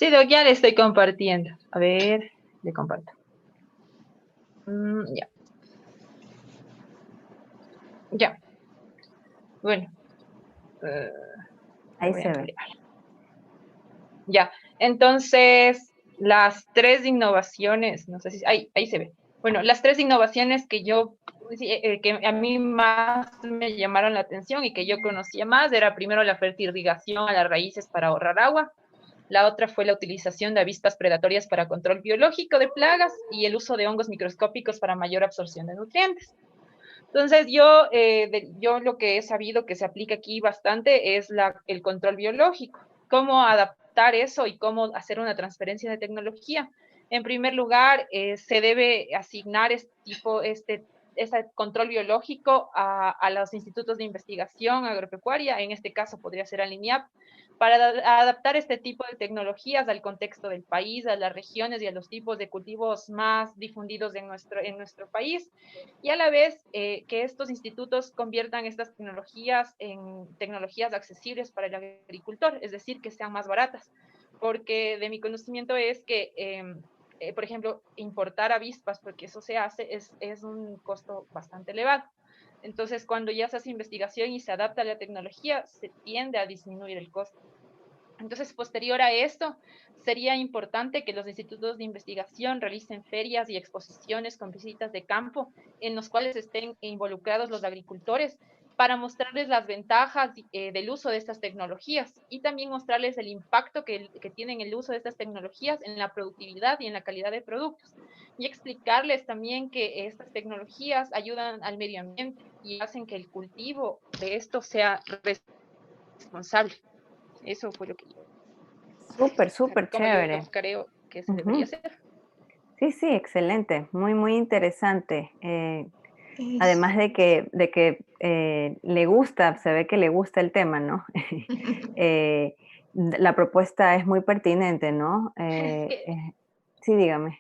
Sí, Doc, ya le estoy compartiendo. A ver, le comparto. Ya. Ya. Bueno. Ahí Voy a se ve. ampliar. Ya. Entonces, las tres innovaciones, no sé si... Ahí se ve. Bueno, las tres innovaciones que a mí más me llamaron la atención y que yo conocía más, era primero la fertirrigación a las raíces para ahorrar agua. La otra fue la utilización de avispas predatorias para control biológico de plagas y el uso de hongos microscópicos para mayor absorción de nutrientes. Entonces, yo lo que he sabido que se aplica aquí bastante es el control biológico. Cómo adaptar eso y cómo hacer una transferencia de tecnología. En primer lugar, se debe asignar este control biológico a los institutos de investigación agropecuaria, en este caso podría ser al INIAP, para adaptar este tipo de tecnologías al contexto del país, a las regiones y a los tipos de cultivos más difundidos en nuestro país, y a la vez que estos institutos conviertan estas tecnologías en tecnologías accesibles para el agricultor, es decir, que sean más baratas, porque de mi conocimiento es que por ejemplo, importar avispas, porque eso se hace, es un costo bastante elevado. Entonces, cuando ya se hace investigación y se adapta a la tecnología, se tiende a disminuir el costo. Entonces, posterior a esto, sería importante que los institutos de investigación realicen ferias y exposiciones con visitas de campo en los cuales estén involucrados los agricultores para mostrarles las ventajas del uso de estas tecnologías y también mostrarles el impacto que tienen el uso de estas tecnologías en la productividad y en la calidad de productos. Y explicarles también que estas tecnologías ayudan al medio ambiente y hacen que el cultivo de esto sea responsable. Eso fue lo que yo Súper como yo chévere. creo que se debería Ujú. hacer. Sí, excelente. Muy interesante. Además de que le gusta, se ve que le gusta el tema, ¿no? Eh, la propuesta es muy pertinente, ¿no? Es que, Sí, dígame.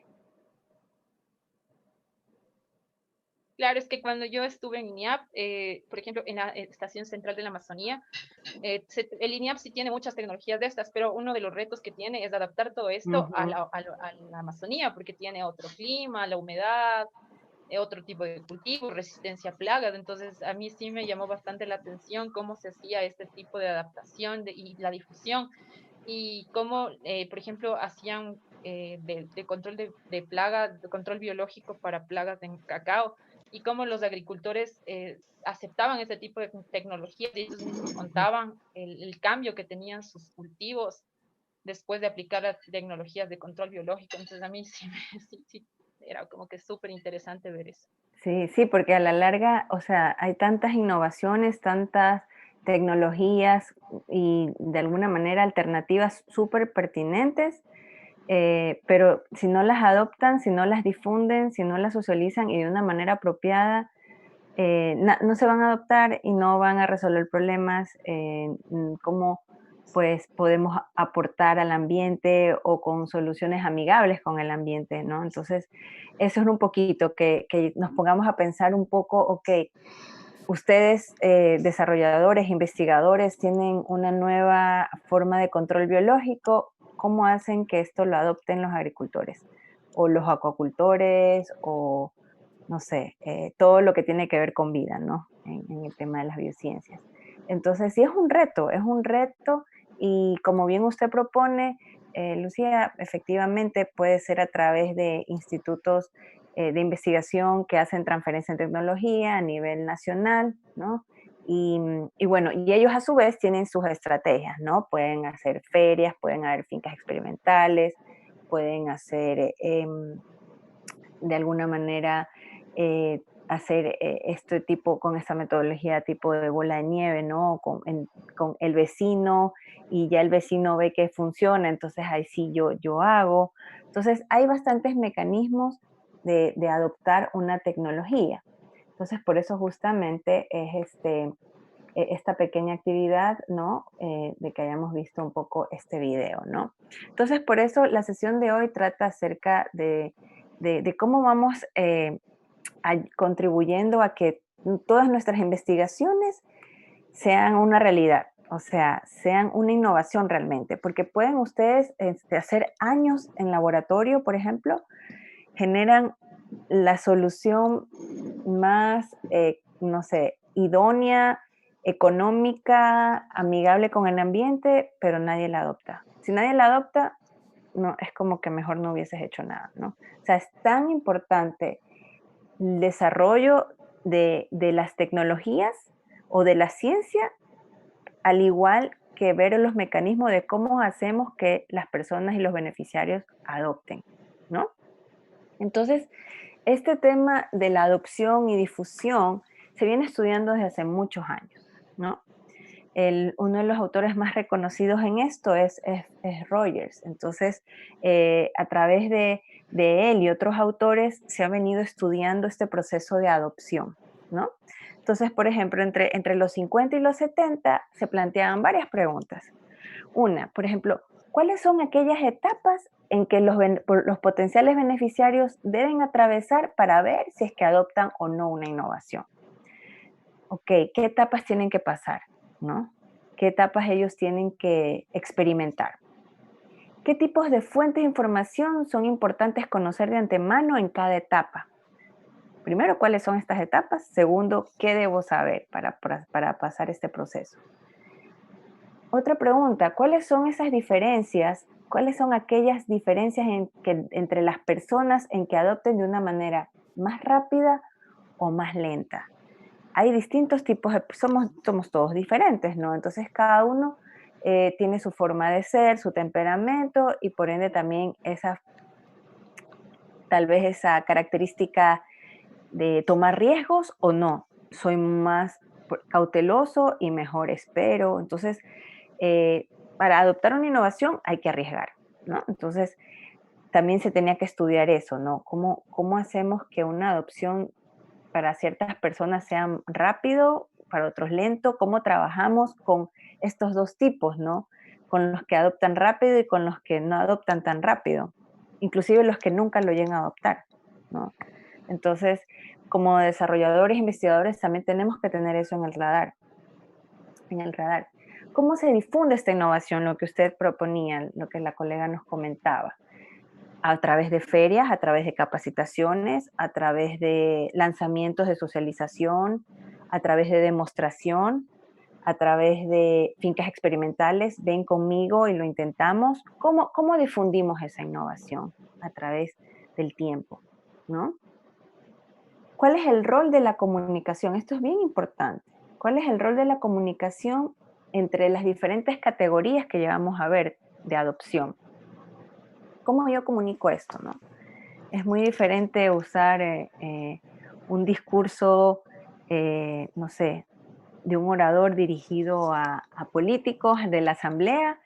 claro, es que cuando yo estuve en INIAP, por ejemplo, en la Estación Central de la Amazonía, el INIAP sí tiene muchas tecnologías de estas, pero uno de los retos que tiene es adaptar todo esto Ujú. a la Amazonía, porque tiene otro clima, la humedad, otro tipo de cultivo, resistencia a plagas. Entonces, a mí sí me llamó bastante la atención cómo se hacía este tipo de adaptación y la difusión y cómo, por ejemplo, hacían de control de plagas, de control biológico para plagas en cacao y cómo los agricultores aceptaban ese tipo de tecnologías y ellos mismos contaban el cambio que tenían sus cultivos después de aplicar las tecnologías de control biológico. Entonces a mí sí era como que súper interesante ver eso. Sí, porque a la larga, o sea, hay tantas innovaciones, tantas tecnologías y de alguna manera alternativas súper pertinentes, pero si no las adoptan, si no las difunden, si no las socializan y de una manera apropiada, no se van a adoptar y no van a resolver problemas, como pues podemos aportar al ambiente o con soluciones amigables con el ambiente, ¿no? Entonces, eso es un poquito, que nos pongamos a pensar un poco, ok, ustedes, desarrolladores, investigadores, tienen una nueva forma de control biológico, ¿cómo hacen que esto lo adopten los agricultores? O los acuacultores, o no sé, todo lo que tiene que ver con vida, ¿no? En el tema de las biociencias. Entonces, sí es un reto y como bien usted propone, Lucía, efectivamente puede ser a través de institutos de investigación que hacen transferencia en tecnología a nivel nacional, ¿no? Y bueno, y ellos a su vez tienen sus estrategias, ¿no? Pueden hacer ferias, pueden haber fincas experimentales, pueden hacer de alguna manera hacer este tipo, con esta metodología tipo de bola de nieve, ¿no? Con el vecino y ya el vecino ve que funciona, entonces ahí sí yo hago. Entonces hay bastantes mecanismos de adoptar una tecnología. Entonces por eso justamente es esta pequeña actividad, ¿no? De que hayamos visto un poco este video, ¿no? Entonces, por eso la sesión de hoy trata acerca de cómo vamos contribuyendo a que todas nuestras investigaciones sean una realidad, O sea, sean una innovación realmente, porque pueden ustedes hacer años en laboratorio, por ejemplo, generan la solución más, no sé, idónea, económica, amigable con el ambiente, pero nadie la adopta. Si nadie la adopta, no, es como que mejor no hubieses hecho nada, ¿no? O sea, es tan importante el desarrollo de las tecnologías o de la ciencia, al igual que ver los mecanismos de cómo hacemos que las personas y los beneficiarios adopten, ¿no? Entonces, este tema de la adopción y difusión se viene estudiando desde hace muchos años, ¿no? Uno de los autores más reconocidos en esto es Rogers. Entonces, a través de él y otros autores se ha venido estudiando este proceso de adopción, ¿no? Entonces, por ejemplo, entre los 50 y los 70 se planteaban varias preguntas. Una, por ejemplo, ¿cuáles son aquellas etapas en que los potenciales beneficiarios deben atravesar para ver si es que adoptan o no una innovación? Ok, ¿qué etapas tienen que pasar? ¿No? ¿Qué etapas ellos tienen que experimentar? ¿Qué tipos de fuentes de información son importantes conocer de antemano en cada etapa? Primero, ¿cuáles son estas etapas? Segundo, ¿qué debo saber para pasar este proceso? Otra pregunta, ¿cuáles son esas diferencias? ¿Cuáles son aquellas diferencias entre las personas en que adopten de una manera más rápida o más lenta? Hay distintos tipos, somos todos diferentes, ¿no? Entonces cada uno tiene su forma de ser, su temperamento y por ende también tal vez esa característica de tomar riesgos o no. Soy más cauteloso y mejor espero. Entonces, para adoptar una innovación hay que arriesgar, ¿no? Entonces, también se tenía que estudiar eso, ¿no? ¿Cómo hacemos que una adopción para ciertas personas sea rápido, para otros lento? ¿Cómo trabajamos con estos dos tipos, ¿no? Con los que adoptan rápido y con los que no adoptan tan rápido, inclusive los que nunca lo llegan a adoptar, ¿no? Entonces, como desarrolladores e investigadores también tenemos que tener eso en el radar. ¿Cómo se difunde esta innovación? Lo que usted proponía, lo que la colega nos comentaba. A través de ferias, a través de capacitaciones, a través de lanzamientos de socialización, a través de demostración, a través de fincas experimentales. Ven conmigo y lo intentamos. ¿Cómo difundimos esa innovación? A través del tiempo, ¿no? ¿Cuál es el rol de la comunicación? Esto es bien importante. ¿Cuál es el rol de la comunicación entre las diferentes categorías que llevamos a ver de adopción? ¿Cómo yo comunico esto, no? Es muy diferente usar un discurso, no sé, de un orador dirigido a políticos de la asamblea,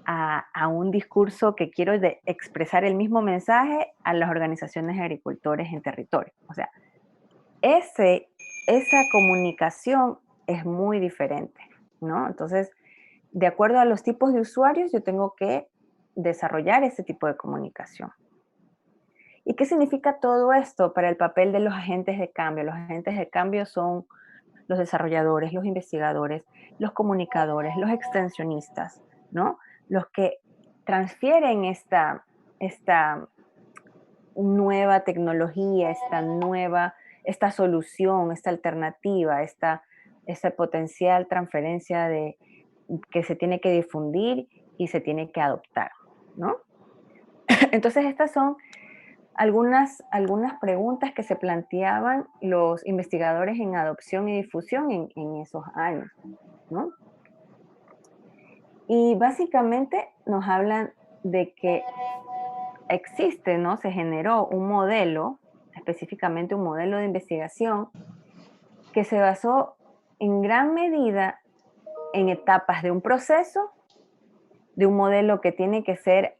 a un discurso que quiero expresar el mismo mensaje a las organizaciones de agricultores en territorio. O sea, esa comunicación es muy diferente, ¿no? Entonces, de acuerdo a los tipos de usuarios, yo tengo que desarrollar ese tipo de comunicación. ¿Y qué significa todo esto para el papel de los agentes de cambio? Los agentes de cambio son los desarrolladores, los investigadores, los comunicadores, los extensionistas, ¿no? Los que transfieren esta nueva tecnología, esta solución, esta alternativa, esta potencial transferencia que se tiene que difundir y se tiene que adoptar, ¿no? Entonces, estas son algunas preguntas que se planteaban los investigadores en adopción y difusión en esos años, ¿no? Y básicamente nos hablan de que existe, ¿no? Se generó un modelo, específicamente un modelo de investigación, que se basó en gran medida en etapas de un proceso, de un modelo que tiene que ser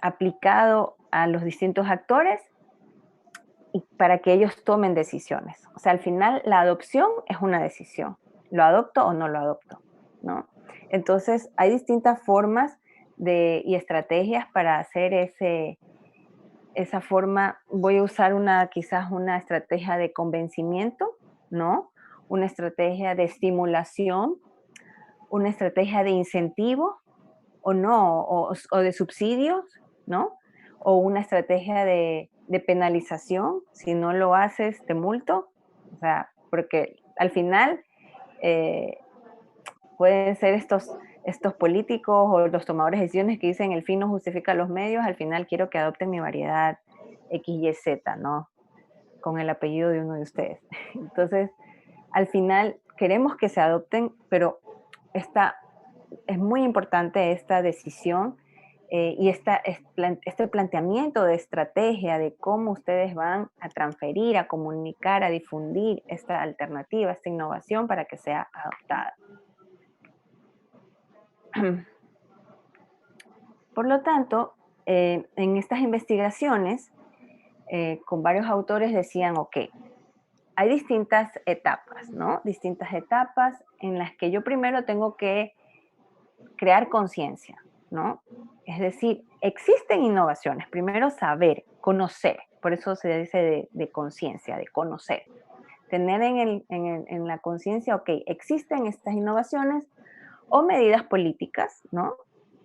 aplicado a los distintos actores y para que ellos tomen decisiones. O sea, al final la adopción es una decisión. ¿Lo adopto o no lo adopto? ¿No? Entonces, hay distintas formas y estrategias para hacer esa forma. Voy a usar quizás una estrategia de convencimiento, ¿no? Una estrategia de estimulación, una estrategia de incentivo o no, o de subsidios, ¿no? O una estrategia de penalización, si no lo haces te multo, o sea, porque al final pueden ser estos políticos o los tomadores de decisiones que dicen el fin no justifica los medios, al final quiero que adopten mi variedad XYZ, ¿no? Con el apellido de uno de ustedes. Entonces, al final queremos que se adopten, pero es muy importante esta decisión y este planteamiento de estrategia de cómo ustedes van a transferir, a comunicar, a difundir esta alternativa, esta innovación para que sea adoptada. Por lo tanto, en estas investigaciones, con varios autores decían, ok, hay distintas etapas, ¿no? Distintas etapas en las que yo primero tengo que crear conciencia, ¿no? Es decir, existen innovaciones. Primero saber, conocer. Por eso se dice de conciencia, de conocer. Tener en la conciencia, ok, existen estas innovaciones o medidas políticas, ¿no?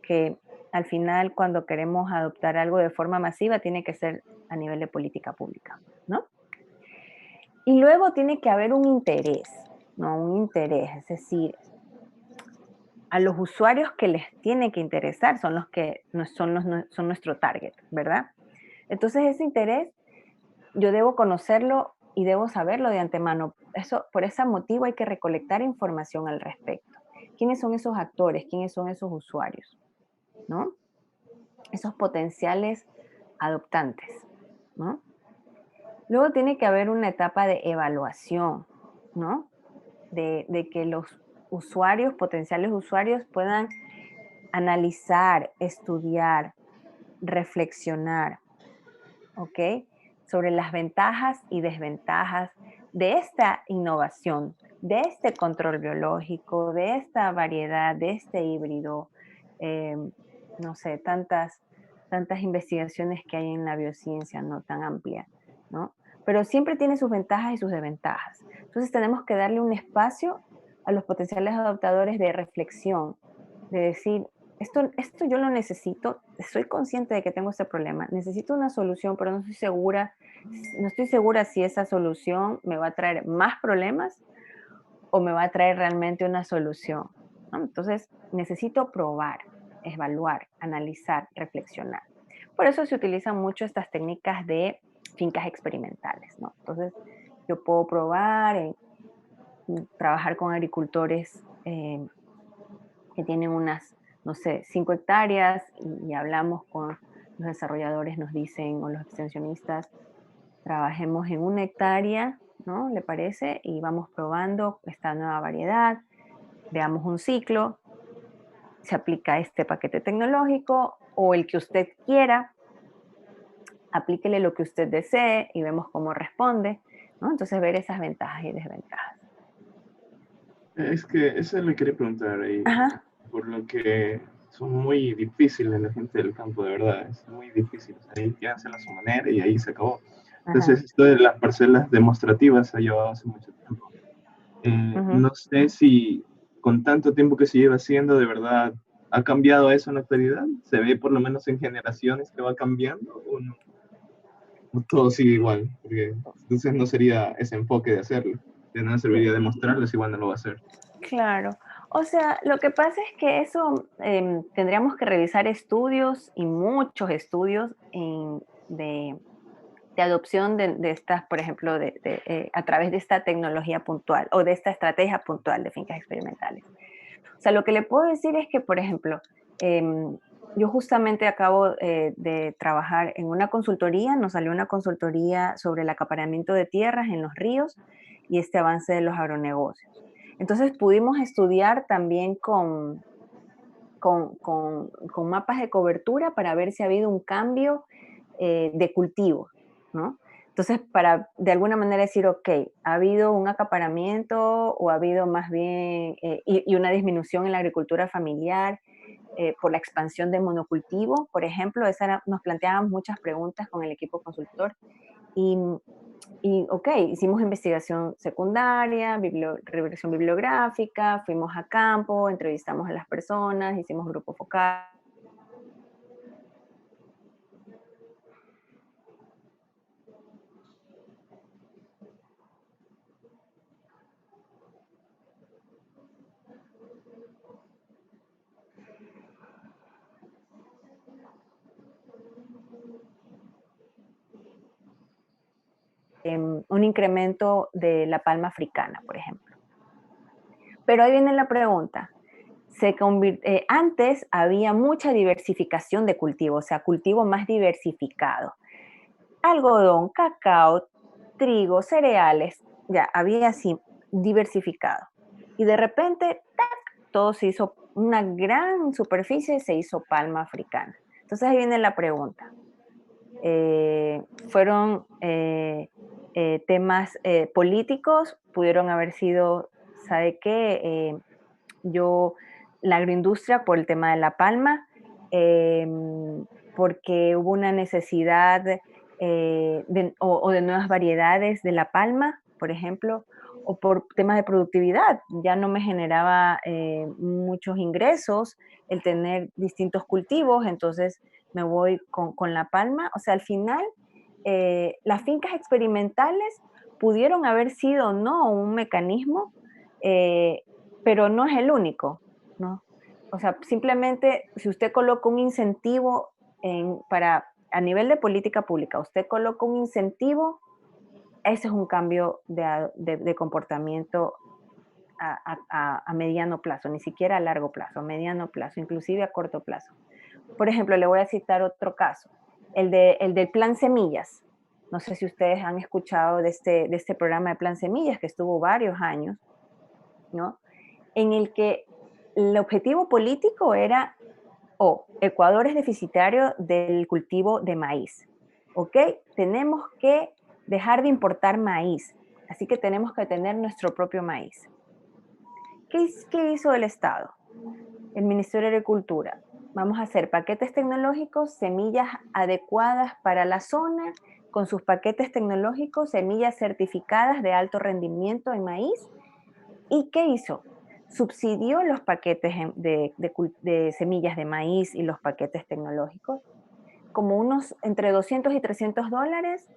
Que al final cuando queremos adoptar algo de forma masiva tiene que ser a nivel de política pública, ¿no? Y luego tiene que haber un interés, ¿no? Un interés, es decir, a los usuarios que les tiene que interesar son los que son nuestro target, ¿verdad? Entonces ese interés yo debo conocerlo y debo saberlo de antemano. Por ese motivo hay que recolectar información al respecto. ¿Quiénes son esos actores? ¿Quiénes son esos usuarios? ¿No? Esos potenciales adoptantes, ¿no? Luego tiene que haber una etapa de evaluación, ¿no? De que los usuarios, potenciales usuarios, puedan analizar, estudiar, reflexionar, ¿ok? Sobre las ventajas y desventajas de esta innovación, de este control biológico, de esta variedad, de este híbrido, eh, no sé, tantas investigaciones que hay en la biociencia, no tan amplia, ¿no? Pero siempre tiene sus ventajas y sus desventajas. Entonces tenemos que darle un espacio a los potenciales adoptadores de reflexión, de decir, esto yo lo necesito, estoy consciente de que tengo este problema, necesito una solución, pero no estoy segura si esa solución me va a traer más problemas o me va a traer realmente una solución, ¿no? Entonces, necesito probar, evaluar, analizar, reflexionar. Por eso se utilizan mucho estas técnicas de fincas experimentales, ¿no? Entonces, yo puedo probar, trabajar con agricultores que tienen unas, no sé, 5 hectáreas y hablamos con los desarrolladores, nos dicen, o los extensionistas, trabajemos en 1 hectárea, ¿no? ¿Le parece? Y vamos probando esta nueva variedad, veamos un ciclo, se aplica este paquete tecnológico o el que usted quiera, aplíquele lo que usted desee y vemos cómo responde, ¿no? Entonces ver esas ventajas y desventajas. Es que eso le quería preguntar ahí, Ajá. por lo que son muy difíciles la gente del campo, de verdad, es muy difícil. O sea, ahí quieren hacerlo a su manera y ahí se acabó. Ajá. Entonces, esto de las parcelas demostrativas ha llevado hace mucho tiempo. Uh-huh. No sé si con tanto tiempo que se lleva haciendo, de verdad, ¿ha cambiado eso en la actualidad? ¿Se ve por lo menos en generaciones que va cambiando o no? ¿O todo sigue igual? Porque entonces no sería ese enfoque de hacerlo. De nada serviría demostrarles, igual no lo va a hacer. Claro. O sea, lo que pasa es que eso tendríamos que revisar estudios y muchos estudios de adopción de estas, por ejemplo, a través de esta tecnología puntual o de esta estrategia puntual de fincas experimentales. O sea, lo que le puedo decir es que, por ejemplo, yo justamente acabo de trabajar en una consultoría, nos salió una consultoría sobre el acaparamiento de tierras en los ríos y este avance de los agronegocios. Entonces pudimos estudiar también con mapas de cobertura para ver si ha habido un cambio de cultivo, ¿no? Entonces, para de alguna manera decir, ok, ¿ha habido un acaparamiento o ha habido más bien y una disminución en la agricultura familiar por la expansión de monocultivo? Por ejemplo, nos planteábamos muchas preguntas con el equipo consultor y Y ok, hicimos investigación secundaria, revisión bibliográfica, fuimos a campo, entrevistamos a las personas, hicimos grupo focal. Un incremento de la palma africana, por ejemplo. Pero ahí viene la pregunta. Antes había mucha diversificación de cultivo, o sea, cultivo más diversificado. Algodón, cacao, trigo, cereales, ya había así diversificado. Y de repente, ¡tac!, todo se hizo, una gran superficie se hizo palma africana. Entonces ahí viene la pregunta. Fueron temas políticos, pudieron haber sido, ¿sabe qué? La agroindustria por el tema de la palma, porque hubo una necesidad o de nuevas variedades de la palma, por ejemplo, o por temas de productividad. Ya no me generaba muchos ingresos el tener distintos cultivos, entonces me voy con la palma. O sea, al final, las fincas experimentales pudieron haber sido o no un mecanismo, pero no es el único, ¿no? O sea, simplemente si usted coloca un incentivo a nivel de política pública, usted coloca un incentivo, ese es un cambio de comportamiento a mediano plazo, ni siquiera a largo plazo, a mediano plazo, inclusive a corto plazo. Por ejemplo, le voy a citar otro caso, el del Plan Semillas. No sé si ustedes han escuchado de este programa de Plan Semillas, que estuvo varios años, ¿no? En el que el objetivo político era, Ecuador es deficitario del cultivo de maíz, ¿ok? Tenemos que dejar de importar maíz, así que tenemos que tener nuestro propio maíz. ¿Qué hizo el Estado? El Ministerio de Agricultura. Vamos a hacer paquetes tecnológicos, semillas adecuadas para la zona, con sus paquetes tecnológicos, semillas certificadas de alto rendimiento en maíz. ¿Y qué hizo? Subsidió los paquetes de semillas de maíz y los paquetes tecnológicos, como unos entre 200 y 300 dólares,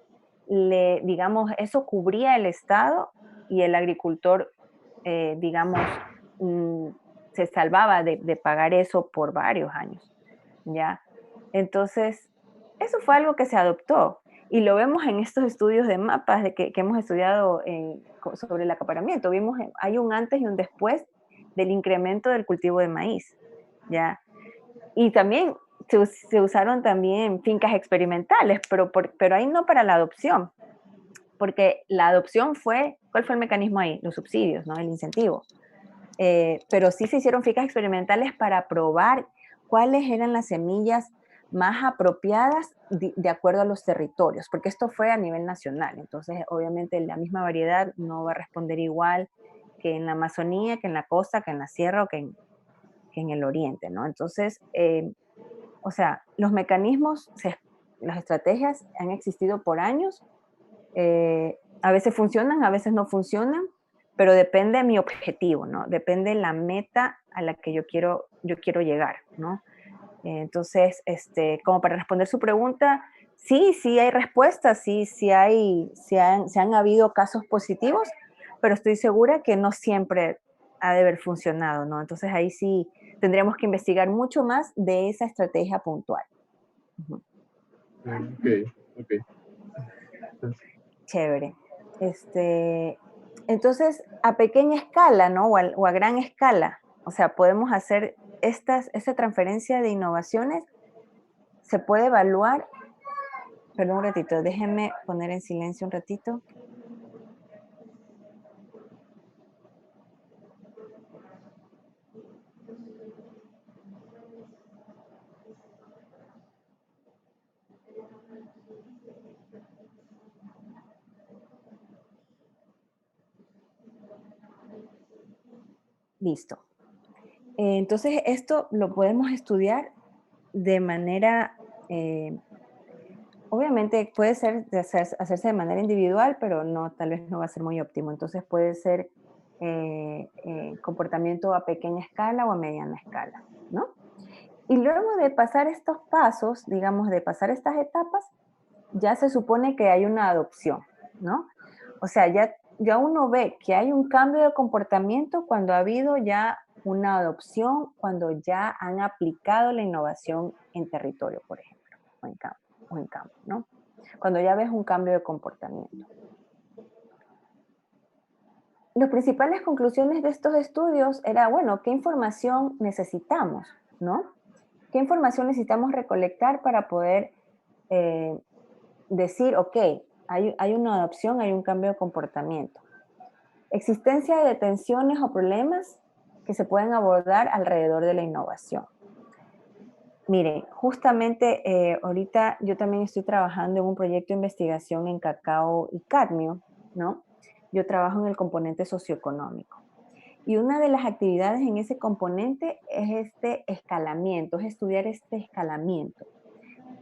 digamos, eso cubría el Estado y el agricultor, digamos, se salvaba de pagar eso por varios años, ¿ya? Entonces, eso fue algo que se adoptó y lo vemos en estos estudios de mapas que hemos estudiado sobre el acaparamiento. Hay un antes y un después del incremento del cultivo de maíz, ¿ya? Y también se usaron también fincas experimentales, pero ahí no para la adopción, porque la adopción ¿cuál fue el mecanismo ahí? Los subsidios, ¿no? El incentivo. Pero sí se hicieron fincas experimentales para probar cuáles eran las semillas más apropiadas de acuerdo a los territorios, porque esto fue a nivel nacional, entonces obviamente la misma variedad no va a responder igual que en la Amazonía, que en la costa, que en la sierra o que en el oriente, ¿no? Entonces, o sea, los mecanismos, las estrategias han existido por años, a veces funcionan, a veces no funcionan, pero depende de mi objetivo, ¿no? Depende de la meta a la que yo quiero llegar, ¿no? Entonces, como para responder su pregunta, sí hay respuestas, sí han habido casos positivos, pero estoy segura que no siempre ha de haber funcionado, ¿no? Entonces ahí sí tendríamos que investigar mucho más de esa estrategia puntual. Uh-huh. Ok. Chévere. Entonces, a pequeña escala, ¿no? O a gran escala, o sea, podemos hacer esta transferencia de innovaciones, se puede evaluar. Perdón un ratito, déjenme poner en silencio un ratito. Listo. Entonces, esto lo podemos estudiar de manera obviamente puede ser hacerse de manera individual, pero no, tal vez no va a ser muy óptimo. Entonces puede ser comportamiento a pequeña escala o a mediana escala, ¿no? Y luego de pasar estos pasos, digamos, de pasar estas etapas, ya se supone que hay una adopción, ¿no? O sea, ya uno ve que hay un cambio de comportamiento cuando ha habido ya una adopción, cuando ya han aplicado la innovación en territorio, por ejemplo, o en campo, ¿no? Cuando ya ves un cambio de comportamiento. Las principales conclusiones de estos estudios era, bueno, ¿qué información necesitamos, no? ¿Qué información necesitamos recolectar para poder decir, ok, hay una adopción, hay un cambio de comportamiento? Existencia de tensiones o problemas que se pueden abordar alrededor de la innovación. Miren, justamente ahorita yo también estoy trabajando en un proyecto de investigación en cacao y cadmio, ¿no? Yo trabajo en el componente socioeconómico. Y una de las actividades en ese componente es este escalamiento, es estudiar este escalamiento,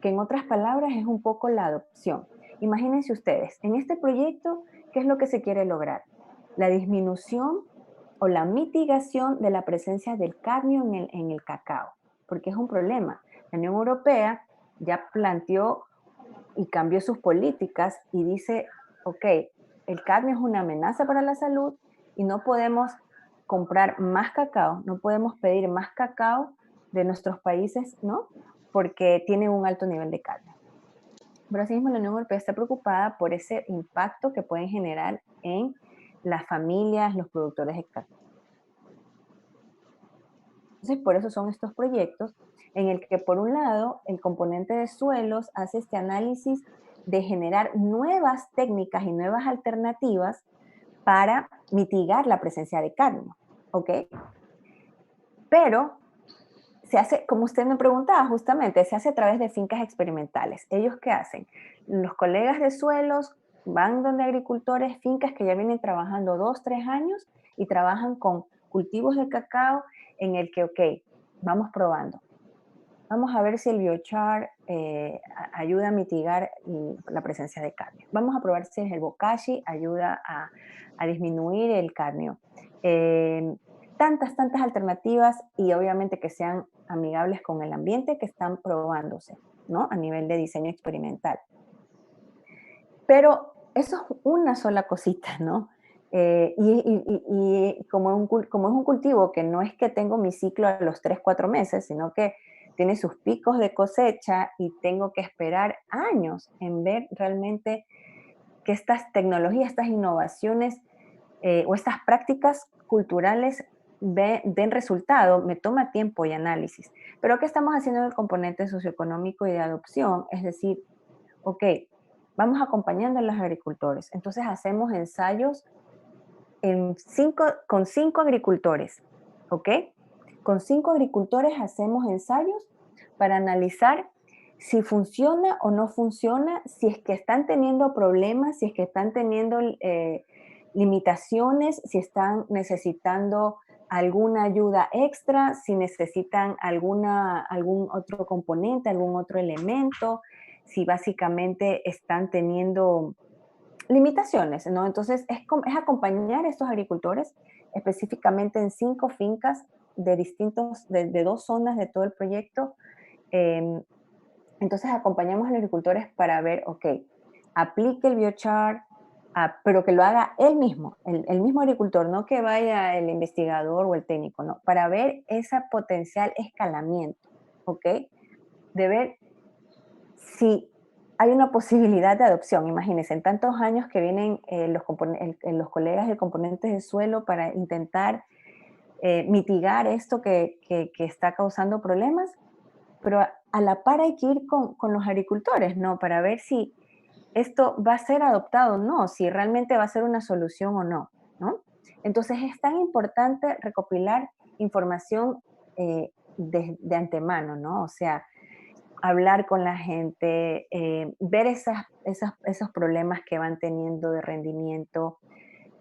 que en otras palabras es un poco la adopción. Imagínense ustedes, en este proyecto, ¿qué es lo que se quiere lograr? La disminución o la mitigación de la presencia del cadmio en el cacao, porque es un problema. La Unión Europea ya planteó y cambió sus políticas y dice, ok, el cadmio es una amenaza para la salud y no podemos comprar más cacao, no podemos pedir más cacao de nuestros países, ¿no? Porque tiene un alto nivel de cadmio. Pero asimismo la Unión Europea está preocupada por ese impacto que pueden generar en las familias, los productores de cacao. Entonces, por eso son estos proyectos en el que, por un lado, el componente de suelos hace este análisis de generar nuevas técnicas y nuevas alternativas para mitigar la presencia de cadmio, ¿ok? Pero se hace, como usted me preguntaba justamente, se hace a través de fincas experimentales. ¿Ellos qué hacen? Los colegas de suelos van donde agricultores, fincas que ya vienen trabajando 2, 3 años y trabajan con cultivos de cacao en el que, ok, vamos probando. Vamos a ver si el biochar ayuda a mitigar la presencia de cadmio. Vamos a probar si el bokashi ayuda a disminuir el cadmio. Tantas alternativas y obviamente que sean amigables con el ambiente que están probándose, ¿no? A nivel de diseño experimental. Pero eso es una sola cosita, ¿no? Y como es un cultivo que no es que tengo mi ciclo a los 3, 4 meses, sino que tiene sus picos de cosecha y tengo que esperar años en ver realmente que estas tecnologías, estas innovaciones o estas prácticas culturales den resultado, me toma tiempo y análisis. Pero ¿qué estamos haciendo en el componente socioeconómico y de adopción? Es decir, ok, vamos acompañando a los agricultores. Entonces hacemos ensayos con 5 agricultores, ¿ok? Con 5 agricultores hacemos ensayos para analizar si funciona o no funciona, si es que están teniendo problemas, si es que están teniendo limitaciones, si están necesitando alguna ayuda extra, si necesitan algún otro componente, algún otro elemento, si básicamente están teniendo limitaciones, ¿no? Entonces, es acompañar a estos agricultores específicamente en 5 fincas de 2 zonas de todo el proyecto. Entonces, acompañamos a los agricultores para ver, ok, aplique el biochar, pero que lo haga él mismo, el mismo agricultor, no que vaya el investigador o el técnico, no, para ver ese potencial escalamiento, ¿ok? De ver si hay una posibilidad de adopción. Imagínense, en tantos años que vienen los colegas de componentes de suelo para intentar mitigar esto que está causando problemas, pero a la par hay que ir con los agricultores, ¿no? Para ver si esto va a ser adoptado o no, si realmente va a ser una solución o no, ¿no? Entonces es tan importante recopilar información de antemano, ¿no? O sea, hablar con la gente, ver esos problemas que van teniendo de rendimiento.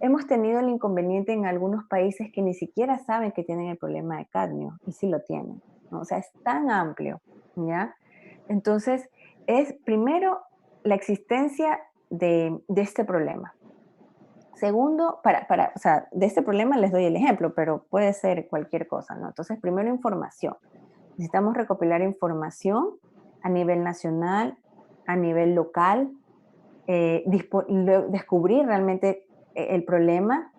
Hemos tenido el inconveniente en algunos países que ni siquiera saben que tienen el problema de cadmio, y sí lo tienen, ¿no? O sea, es tan amplio, ¿ya? Entonces, es primero la existencia de este problema. Segundo, o sea, de este problema les doy el ejemplo, pero puede ser cualquier cosa, ¿no? Entonces, primero, información. Necesitamos recopilar información a nivel nacional, a nivel local, descubrir realmente el problema,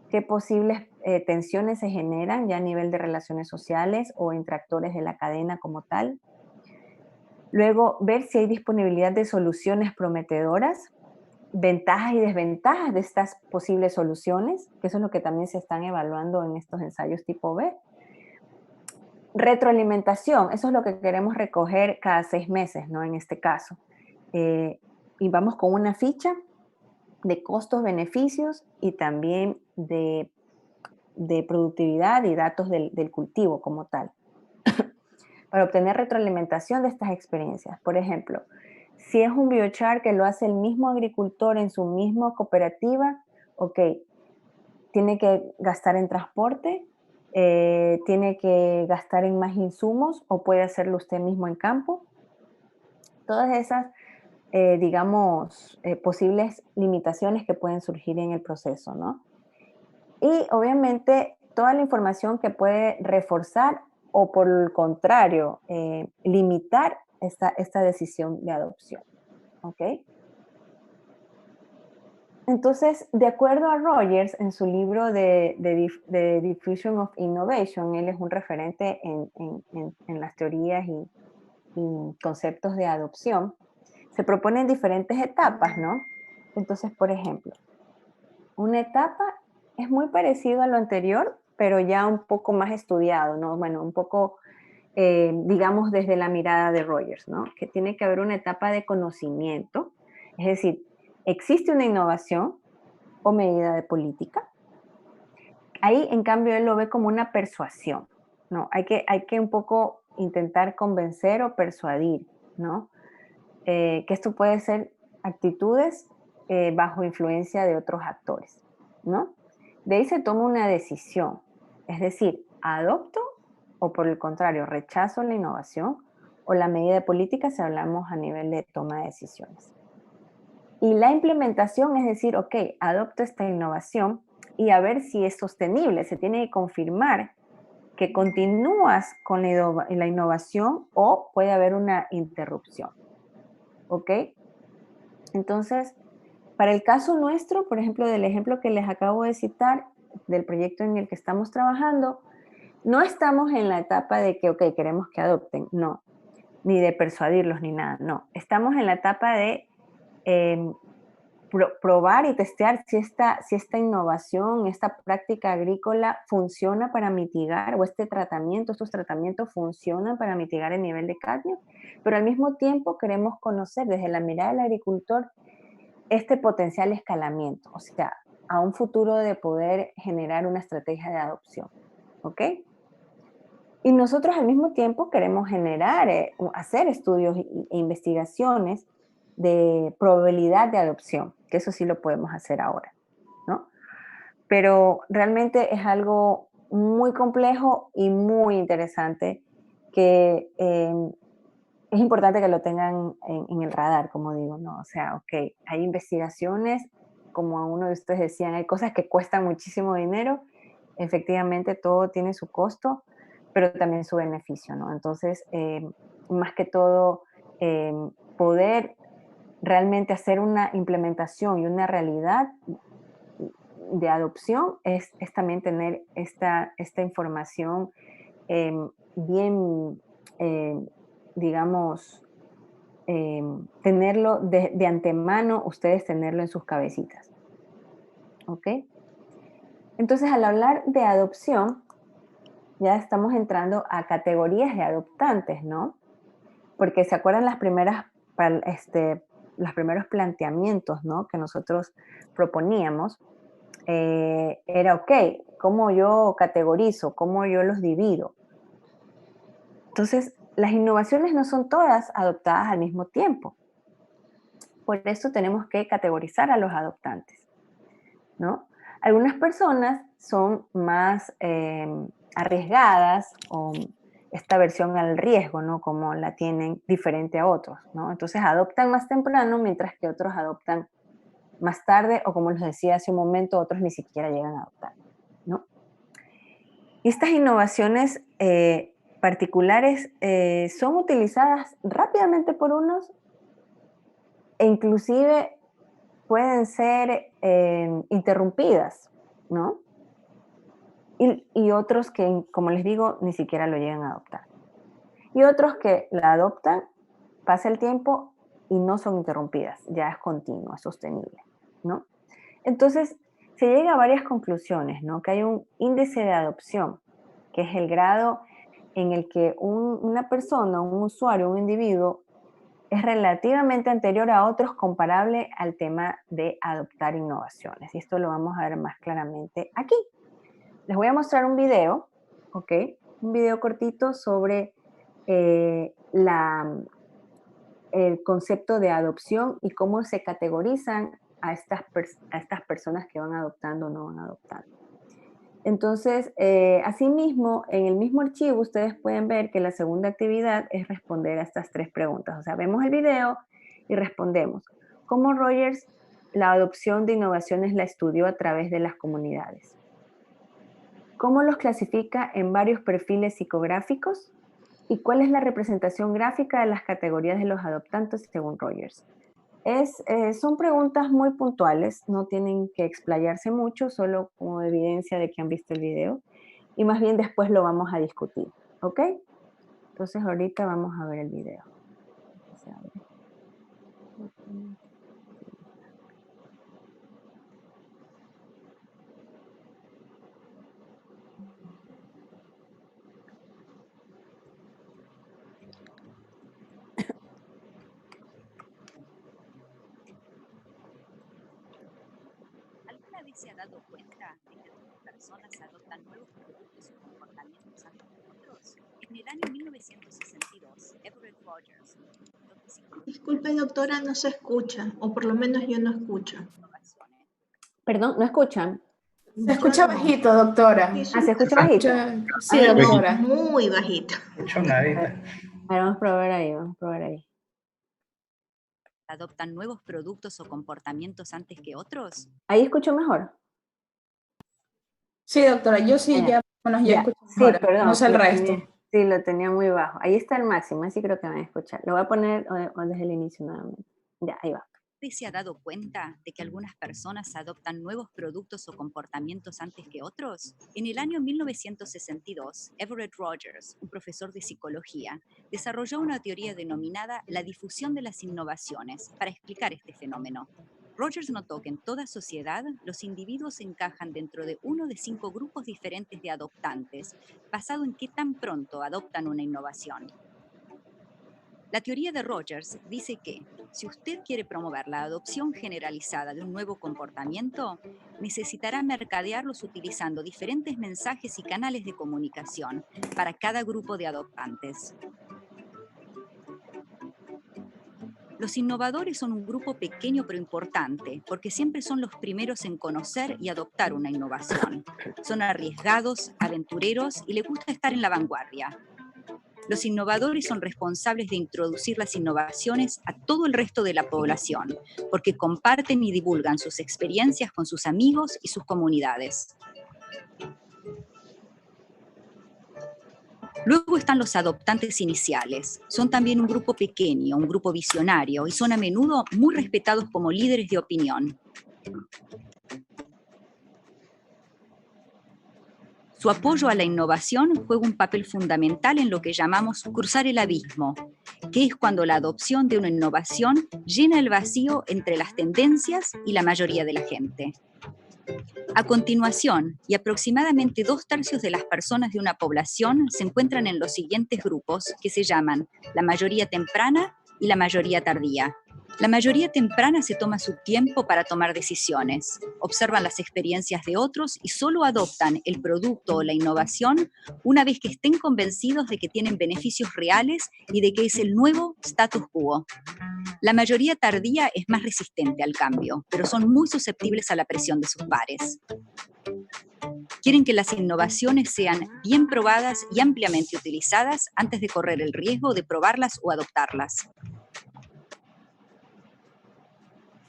qué posibles tensiones se generan ya a nivel de relaciones sociales o entre actores de la cadena como tal. Luego, ver si hay disponibilidad de soluciones prometedoras, ventajas y desventajas de estas posibles soluciones, que eso es lo que también se están evaluando en estos ensayos tipo B. Retroalimentación, eso es lo que queremos recoger cada 6 meses, ¿no? En este caso. Y vamos con una ficha de costos, beneficios y también de productividad y datos del cultivo como tal, para obtener retroalimentación de estas experiencias. Por ejemplo, si es un biochar que lo hace el mismo agricultor en su misma cooperativa, ok, tiene que gastar en transporte, tiene que gastar en más insumos o puede hacerlo usted mismo en campo. Todas esas, digamos, posibles limitaciones que pueden surgir en el proceso, ¿no? Y obviamente toda la información que puede reforzar o por el contrario, limitar esta decisión de adopción. ¿Ok? Entonces, de acuerdo a Rogers, en su libro de Diffusion of Innovation, él es un referente en las teorías y conceptos de adopción, se proponen diferentes etapas, ¿no? Entonces, por ejemplo, una etapa es muy parecido a lo anterior, pero ya un poco más estudiado, ¿no? Bueno, un poco, digamos, desde la mirada de Rogers, ¿no? Que tiene que haber una etapa de conocimiento, es decir, existe una innovación o medida de política. Ahí, en cambio, él lo ve como una persuasión, ¿no? Hay que un poco intentar convencer o persuadir, ¿no? Que esto puede ser actitudes bajo influencia de otros actores, ¿no? De ahí se toma una decisión, es decir, adopto o por el contrario, rechazo la innovación o la medida de política si hablamos a nivel de toma de decisiones. Y la implementación es decir, ok, adopto esta innovación y a ver si es sostenible. Se tiene que confirmar que continúas con la innovación o puede haber una interrupción. ¿Ok? Entonces, para el caso nuestro, por ejemplo, del ejemplo que les acabo de citar, del proyecto en el que estamos trabajando, no estamos en la etapa de que, ok, queremos que adopten, no, ni de persuadirlos ni nada, no. Estamos en la etapa de probar y testear si esta innovación, esta práctica agrícola funciona para mitigar, o estos tratamientos funcionan para mitigar el nivel de cadmio, pero al mismo tiempo queremos conocer desde la mirada del agricultor este potencial escalamiento, o sea, a un futuro de poder generar una estrategia de adopción, ¿ok? Y nosotros al mismo tiempo queremos hacer estudios e investigaciones de probabilidad de adopción, que eso sí lo podemos hacer ahora, ¿no? Pero realmente es algo muy complejo y muy interesante que es importante que lo tengan en el radar, como digo, ¿no? O sea, ok, hay investigaciones, como uno de ustedes decían, hay cosas que cuestan muchísimo dinero, efectivamente todo tiene su costo, pero también su beneficio, ¿no? Entonces, más que todo, poder realmente hacer una implementación y una realidad de adopción es también tener esta información bien, digamos, tenerlo de antemano, ustedes tenerlo en sus cabecitas. ¿Ok? Entonces, al hablar de adopción, ya estamos entrando a categorías de adoptantes, ¿no? Porque se acuerdan los primeros planteamientos, ¿no? Que nosotros proponíamos, era, ok, ¿cómo yo categorizo? ¿Cómo yo los divido? Entonces, las innovaciones no son todas adoptadas al mismo tiempo. Por eso tenemos que categorizar a los adoptantes, ¿no? Algunas personas son más arriesgadas o esta versión al riesgo, ¿no? Como la tienen diferente a otros, ¿no? Entonces adoptan más temprano, mientras que otros adoptan más tarde, o como les decía hace un momento, otros ni siquiera llegan a adoptar, ¿no? Y estas innovaciones particulares son utilizadas rápidamente por unos e inclusive pueden ser interrumpidas, ¿no? Y otros que, como les digo, ni siquiera lo llegan a adoptar. Y otros que la adoptan, pasa el tiempo y no son interrumpidas, ya es continuo, es sostenible, ¿no? Entonces, se llega a varias conclusiones, ¿no? Que hay un índice de adopción, que es el grado en el que una persona, un usuario, un individuo, es relativamente anterior a otros comparable al tema de adoptar innovaciones. Y esto lo vamos a ver más claramente aquí. Les voy a mostrar un video, ¿ok? Un video cortito sobre el concepto de adopción y cómo se categorizan a estas personas que van adoptando o no van adoptando. Entonces, asimismo, en el mismo archivo ustedes pueden ver que la segunda actividad es responder a estas 3 preguntas. O sea, vemos el video y respondemos. ¿Cómo Rogers la adopción de innovaciones la estudió a través de las comunidades? ¿Cómo los clasifica en varios perfiles psicográficos? ¿Y cuál es la representación gráfica de las categorías de los adoptantes según Rogers? Son preguntas muy puntuales, no tienen que explayarse mucho, solo como evidencia de que han visto el video. Y más bien después lo vamos a discutir, ¿ok? Entonces ahorita vamos a ver el video. ¿Alguna vez se ha dado cuenta de que algunas personas adoptan nuevos productos y comportamientos antes que otros? En el año 1962, Everett Rogers, Disculpe, doctora, no se escucha, o por lo menos yo no escucho. Perdón, ¿no escuchan? Se escucha bajito, doctora. Sí, ¿Se escucha bajito? Sí, doctora. Muy bajito. A ver, vamos a probar ahí. ¿Adoptan nuevos productos o comportamientos antes que otros? ¿Ahí escucho mejor? Sí, doctora, yo sí ya escucho mejor. Sí, perdón. No sé el resto. Sí, lo tenía muy bajo. Ahí está el máximo, así creo que van a escuchar. Lo voy a poner desde el inicio nuevamente. Ya, ahí va. ¿Usted se ha dado cuenta de que algunas personas adoptan nuevos productos o comportamientos antes que otros? En el año 1962, Everett Rogers, un profesor de psicología, desarrolló una teoría denominada la difusión de las innovaciones para explicar este fenómeno. Rogers notó que en toda sociedad los individuos se encajan dentro de uno de 5 grupos diferentes de adoptantes, basado en qué tan pronto adoptan una innovación. La teoría de Rogers dice que, si usted quiere promover la adopción generalizada de un nuevo comportamiento, necesitará mercadearlos utilizando diferentes mensajes y canales de comunicación para cada grupo de adoptantes. Los innovadores son un grupo pequeño pero importante, porque siempre son los primeros en conocer y adoptar una innovación. Son arriesgados, aventureros y les gusta estar en la vanguardia. Los innovadores son responsables de introducir las innovaciones a todo el resto de la población, porque comparten y divulgan sus experiencias con sus amigos y sus comunidades. Luego están los adoptantes iniciales. Son también un grupo pequeño, un grupo visionario, y son a menudo muy respetados como líderes de opinión. Su apoyo a la innovación juega un papel fundamental en lo que llamamos cruzar el abismo, que es cuando la adopción de una innovación llena el vacío entre las tendencias y la mayoría de la gente. A continuación, y aproximadamente 2/3 de las personas de una población se encuentran en los siguientes grupos, que se llaman la mayoría temprana y la mayoría tardía. La mayoría temprana se toma su tiempo para tomar decisiones, observan las experiencias de otros y solo adoptan el producto o la innovación una vez que estén convencidos de que tienen beneficios reales y de que es el nuevo status quo. La mayoría tardía es más resistente al cambio, pero son muy susceptibles a la presión de sus pares. Quieren que las innovaciones sean bien probadas y ampliamente utilizadas antes de correr el riesgo de probarlas o adoptarlas.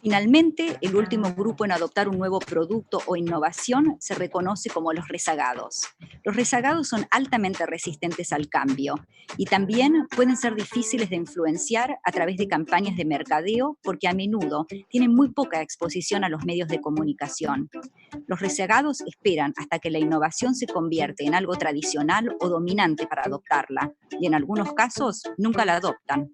Finalmente, el último grupo en adoptar un nuevo producto o innovación se reconoce como los rezagados. Los rezagados son altamente resistentes al cambio y también pueden ser difíciles de influenciar a través de campañas de mercadeo porque a menudo tienen muy poca exposición a los medios de comunicación. Los rezagados esperan hasta que la innovación se convierte en algo tradicional o dominante para adoptarla y en algunos casos nunca la adoptan.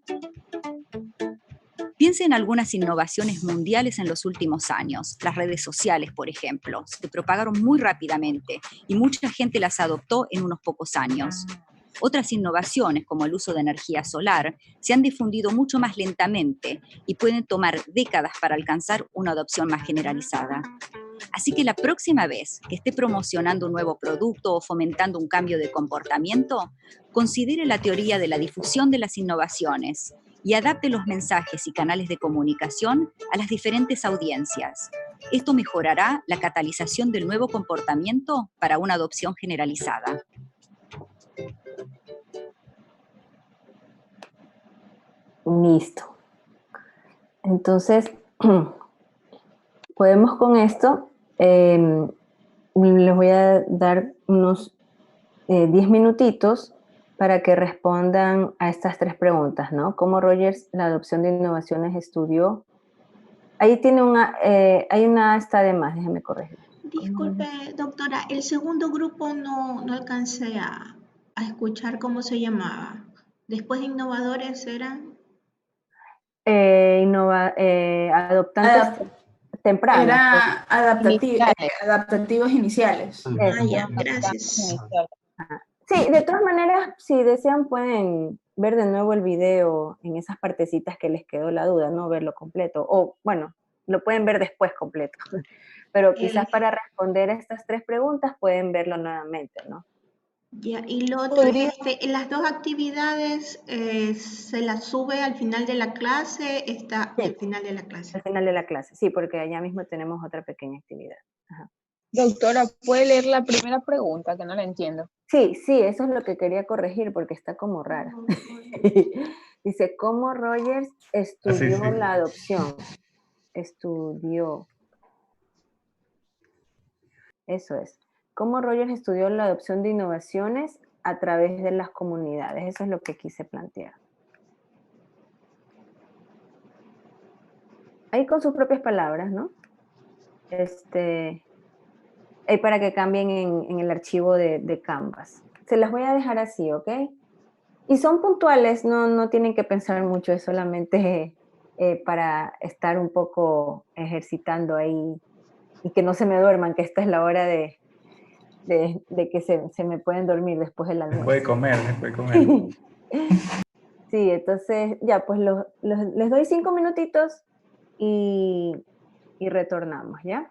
Piense en algunas innovaciones mundiales en los últimos años. Las redes sociales, por ejemplo, se propagaron muy rápidamente y mucha gente las adoptó en unos pocos años. Otras innovaciones, como el uso de energía solar, se han difundido mucho más lentamente y pueden tomar décadas para alcanzar una adopción más generalizada. Así que la próxima vez que esté promocionando un nuevo producto o fomentando un cambio de comportamiento, considere la teoría de la difusión de las innovaciones y adapte los mensajes y canales de comunicación a las diferentes audiencias. Esto mejorará la catalización del nuevo comportamiento para una adopción generalizada. Listo. Entonces, podemos con esto, les voy a dar unos 10 minutitos para que respondan a estas 3 preguntas, ¿no? ¿Cómo Rogers la adopción de innovaciones estudió? Ahí tiene hay una esta de más, déjeme corregir. Disculpe, doctora, el segundo grupo no alcancé a escuchar cómo se llamaba. Después de innovadores eran... Adoptantes tempranos. Era Iniciales. adaptativos iniciales. Ah, ya, gracias. Sí, de todas maneras, si desean pueden ver de nuevo el video en esas partecitas que les quedó la duda, no verlo completo. O, bueno, lo pueden ver después completo. Pero quizás para responder a estas 3 preguntas pueden verlo nuevamente, ¿no? Ya, y lo otro, las 2 actividades se las sube al final de la clase, está Sí, al final de la clase. al final de la clase, sí, porque allá mismo tenemos otra pequeña actividad. Ajá. Doctora, ¿puede leer la primera pregunta que no la entiendo? Sí, eso es lo que quería corregir porque está como rara. Dice, ¿cómo Rogers estudió sí. la adopción? Estudió. Eso es. ¿Cómo Rogers estudió la adopción de innovaciones a través de las comunidades? Eso es lo que quise plantear. Ahí con sus propias palabras, ¿no? Ahí para que cambien en el archivo de Canvas. Se las voy a dejar así, ¿ok? Y son puntuales, no tienen que pensar mucho, es solamente para estar un poco ejercitando ahí y que no se me duerman, que esta es la hora de que se me pueden dormir después del almuerzo. Después de comer. Sí, entonces ya, pues les doy 5 minutitos y retornamos, ¿ya?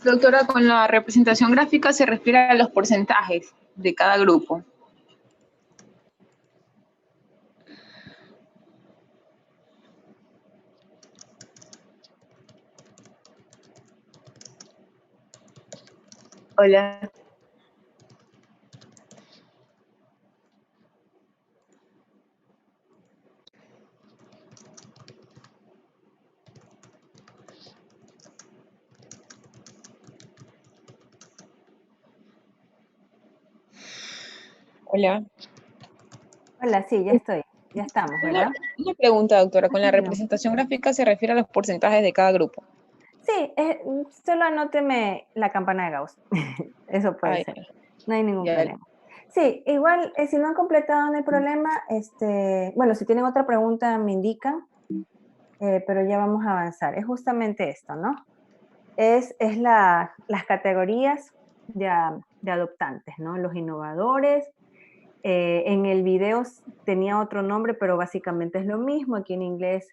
Doctora, con la representación gráfica se refiere a los porcentajes de cada grupo. Hola. Hola. Hola, sí, ya estoy. Ya estamos, ¿verdad? Una pregunta, doctora. Con la Dígame. representación gráfica se refiere a los porcentajes de cada grupo. Sí, solo anóteme la campana de Gauss. Eso puede Ay, ser. No hay ningún ya. problema. Sí, igual, si no han completado, no hay problema. Bueno, si tienen otra pregunta, me indican, pero ya vamos a avanzar. Es justamente esto, ¿no? Es las categorías de adoptantes, ¿no? Los innovadores. En el video tenía otro nombre, pero básicamente es lo mismo. Aquí en inglés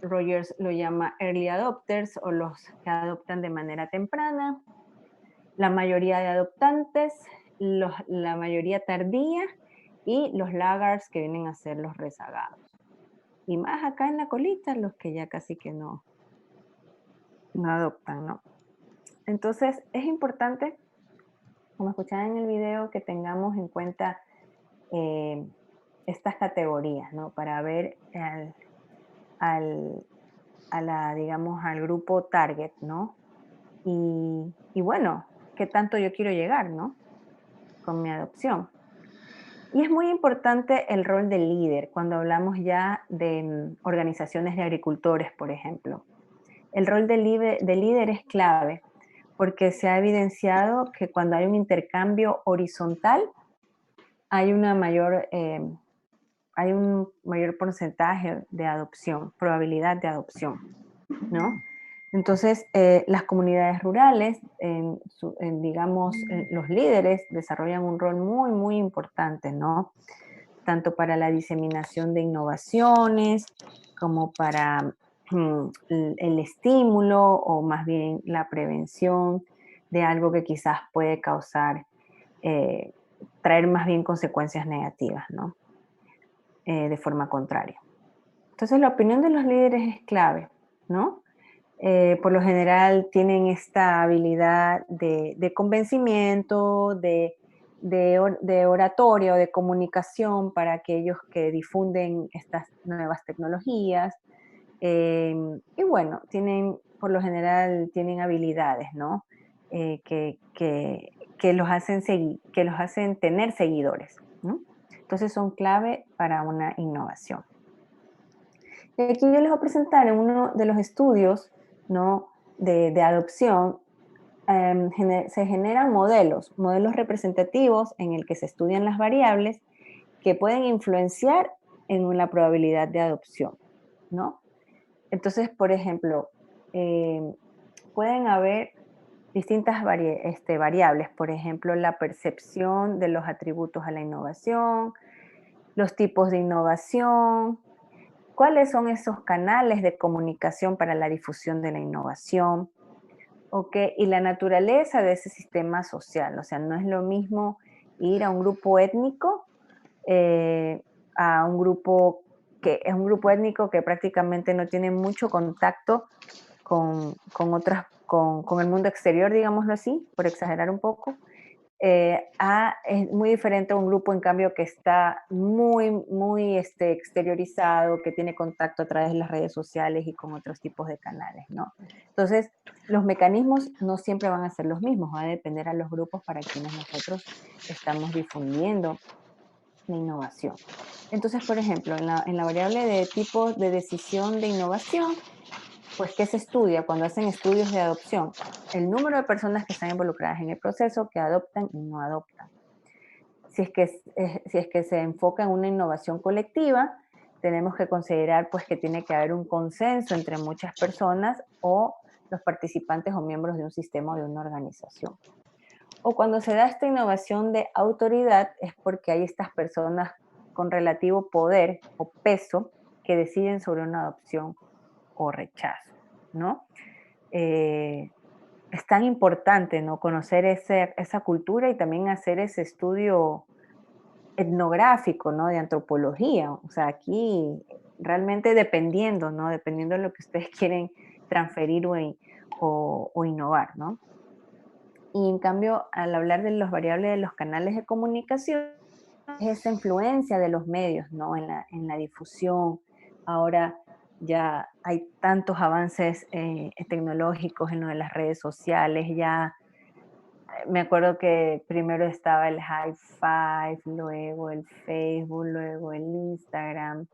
Rogers lo llama early adopters o los que adoptan de manera temprana. La mayoría de adoptantes, la mayoría tardía y los laggards, que vienen a ser los rezagados. Y más acá en la colita, los que ya casi que no adoptan, ¿no? Entonces, es importante, como escuchaban en el video, que tengamos en cuenta estas categorías, ¿no? Para ver digamos, al grupo target, ¿no? Y bueno, ¿qué tanto yo quiero llegar, ¿no? Con mi adopción. Y es muy importante el rol del líder cuando hablamos ya de organizaciones de agricultores, por ejemplo. El rol del líder es clave porque se ha evidenciado que cuando hay un intercambio horizontal hay un mayor porcentaje de adopción, probabilidad de adopción, ¿no? Entonces, las comunidades rurales, digamos, los líderes desarrollan un rol muy, muy importante, ¿no? Tanto para la diseminación de innovaciones como para el estímulo o más bien la prevención de algo que quizás puede causar, traer más bien consecuencias negativas, ¿no? De forma contraria. Entonces, la opinión de los líderes es clave, ¿no? Por lo general tienen esta habilidad de convencimiento, de oratoria o de comunicación para aquellos que difunden estas nuevas tecnologías. Y bueno, por lo general tienen habilidades, ¿no? Que los hacen tener seguidores, ¿no? Entonces son clave para una innovación. Y aquí yo les voy a presentar en uno de los estudios, ¿no? de adopción. Se generan modelos representativos en el que se estudian las variables que pueden influenciar en la probabilidad de adopción, ¿no? Entonces, por ejemplo, pueden haber distintas variables, por ejemplo, la percepción de los atributos a la innovación, los tipos de innovación, cuáles son esos canales de comunicación para la difusión de la innovación, y la naturaleza de ese sistema social. O sea, no es lo mismo ir a un grupo étnico, a un grupo que es un grupo étnico que prácticamente no tiene mucho contacto con el mundo exterior, digámoslo así, por exagerar un poco. Es muy diferente a un grupo, en cambio, que está muy, muy exteriorizado, que tiene contacto a través de las redes sociales y con otros tipos de canales, ¿no? Entonces, los mecanismos no siempre van a ser los mismos, va a depender a los grupos para quienes nosotros estamos difundiendo la innovación. Entonces, por ejemplo, en la variable de tipo de decisión de innovación, pues, ¿qué se estudia cuando hacen estudios de adopción? El número de personas que están involucradas en el proceso, que adoptan y no adoptan. Si es que se enfoca en una innovación colectiva, tenemos que considerar pues que tiene que haber un consenso entre muchas personas o los participantes o miembros de un sistema o de una organización. O cuando se da esta innovación de autoridad es porque hay estas personas con relativo poder o peso que deciden sobre una adopción o rechazo, ¿no? Es tan importante, ¿no? Conocer esa cultura y también hacer ese estudio etnográfico, ¿no? De antropología. O sea, aquí realmente dependiendo, ¿no? Dependiendo de lo que ustedes quieren transferir o innovar, ¿no? Y en cambio, al hablar de las variables de los canales de comunicación, es esa influencia de los medios, ¿no? En la difusión. Ahora ya hay tantos avances tecnológicos en lo de las redes sociales, ya me acuerdo que primero estaba el High Five, luego el Facebook, luego el Instagram,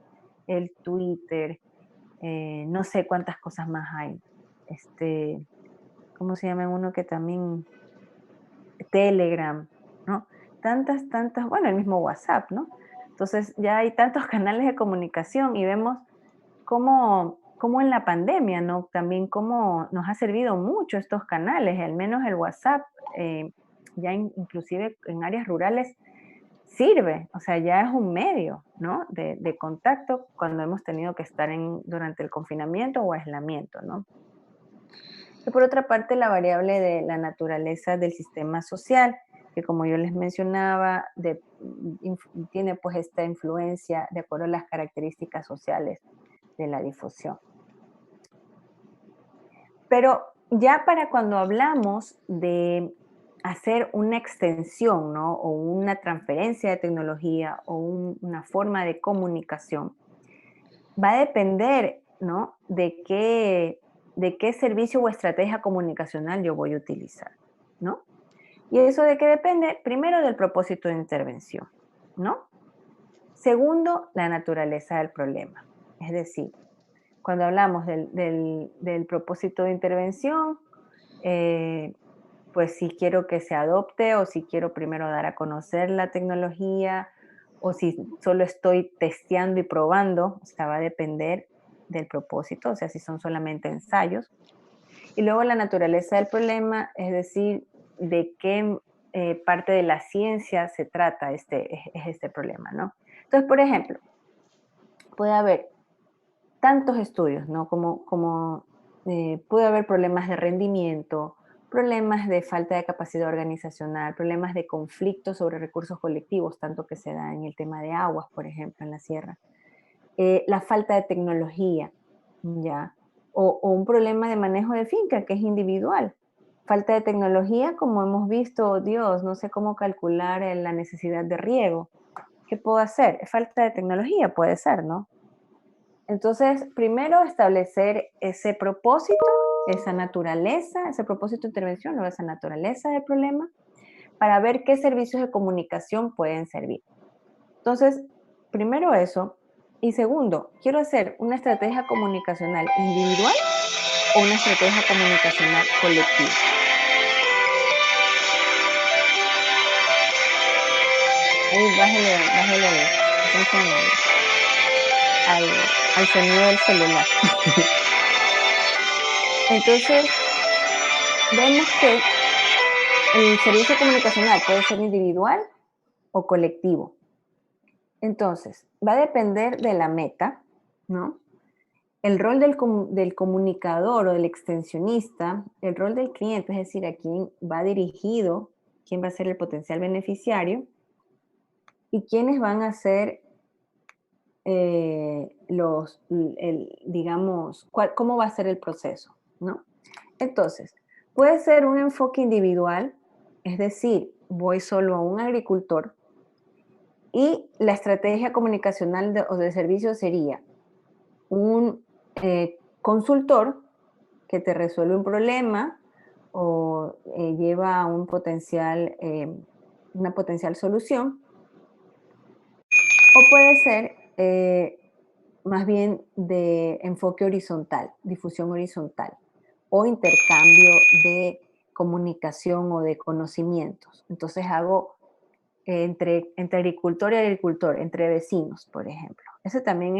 el Twitter, no sé cuántas cosas más hay. ¿Cómo se llama uno que también? Telegram, ¿no? Tantas, bueno, el mismo WhatsApp, ¿no? Entonces ya hay tantos canales de comunicación y vemos cómo en la pandemia, ¿no? También cómo nos ha servido mucho estos canales, al menos el WhatsApp, ya inclusive en áreas rurales sirve, o sea, ya es un medio, ¿no? De contacto cuando hemos tenido que estar durante el confinamiento o aislamiento, ¿no? Y por otra parte, la variable de la naturaleza del sistema social, que como yo les mencionaba, tiene pues esta influencia de acuerdo a las características sociales de la difusión. Pero ya para cuando hablamos de hacer una extensión, ¿no? O una transferencia de tecnología o una forma de comunicación, va a depender, ¿no? De qué servicio o estrategia comunicacional yo voy a utilizar, ¿no? ¿Y eso de qué depende? Primero del propósito de intervención, ¿no? Segundo, la naturaleza del problema. Es decir, cuando hablamos del propósito de intervención, pues si quiero que se adopte o si quiero primero dar a conocer la tecnología o si solo estoy testeando y probando, o sea, va a depender del propósito, o sea, si son solamente ensayos. Y luego la naturaleza del problema, es decir, de qué parte de la ciencia se trata este problema, ¿no? Entonces, por ejemplo, puede haber tantos estudios, ¿no? Como puede haber problemas de rendimiento, problemas de falta de capacidad organizacional, problemas de conflicto sobre recursos colectivos, tanto que se da en el tema de aguas, por ejemplo, en la sierra. La falta de tecnología, ¿ya? O un problema de manejo de finca, que es individual. Falta de tecnología, como hemos visto, Dios, no sé cómo calcular la necesidad de riego. ¿Qué puedo hacer? Falta de tecnología, puede ser, ¿no? Entonces, primero establecer ese propósito, esa naturaleza, ese propósito de intervención o esa naturaleza del problema, para ver qué servicios de comunicación pueden servir. Entonces, primero eso. Y segundo, quiero hacer una estrategia comunicacional individual o una estrategia comunicacional colectiva. Ahí bájale atención al sonido del celular. Entonces, vemos que el servicio comunicacional puede ser individual o colectivo. Entonces, va a depender de la meta, ¿no? El rol del comunicador o del extensionista, el rol del cliente, es decir, a quién va dirigido, quién va a ser el potencial beneficiario y quiénes van a ser digamos, cómo va a ser el proceso, ¿no? Entonces, puede ser un enfoque individual, es decir, voy solo a un agricultor y la estrategia comunicacional o de servicio sería un consultor que te resuelve un problema o lleva una potencial solución, o puede ser más bien de enfoque horizontal, difusión horizontal o intercambio de comunicación o de conocimientos. Entonces hago entre agricultor y agricultor, entre vecinos, por ejemplo. Ese también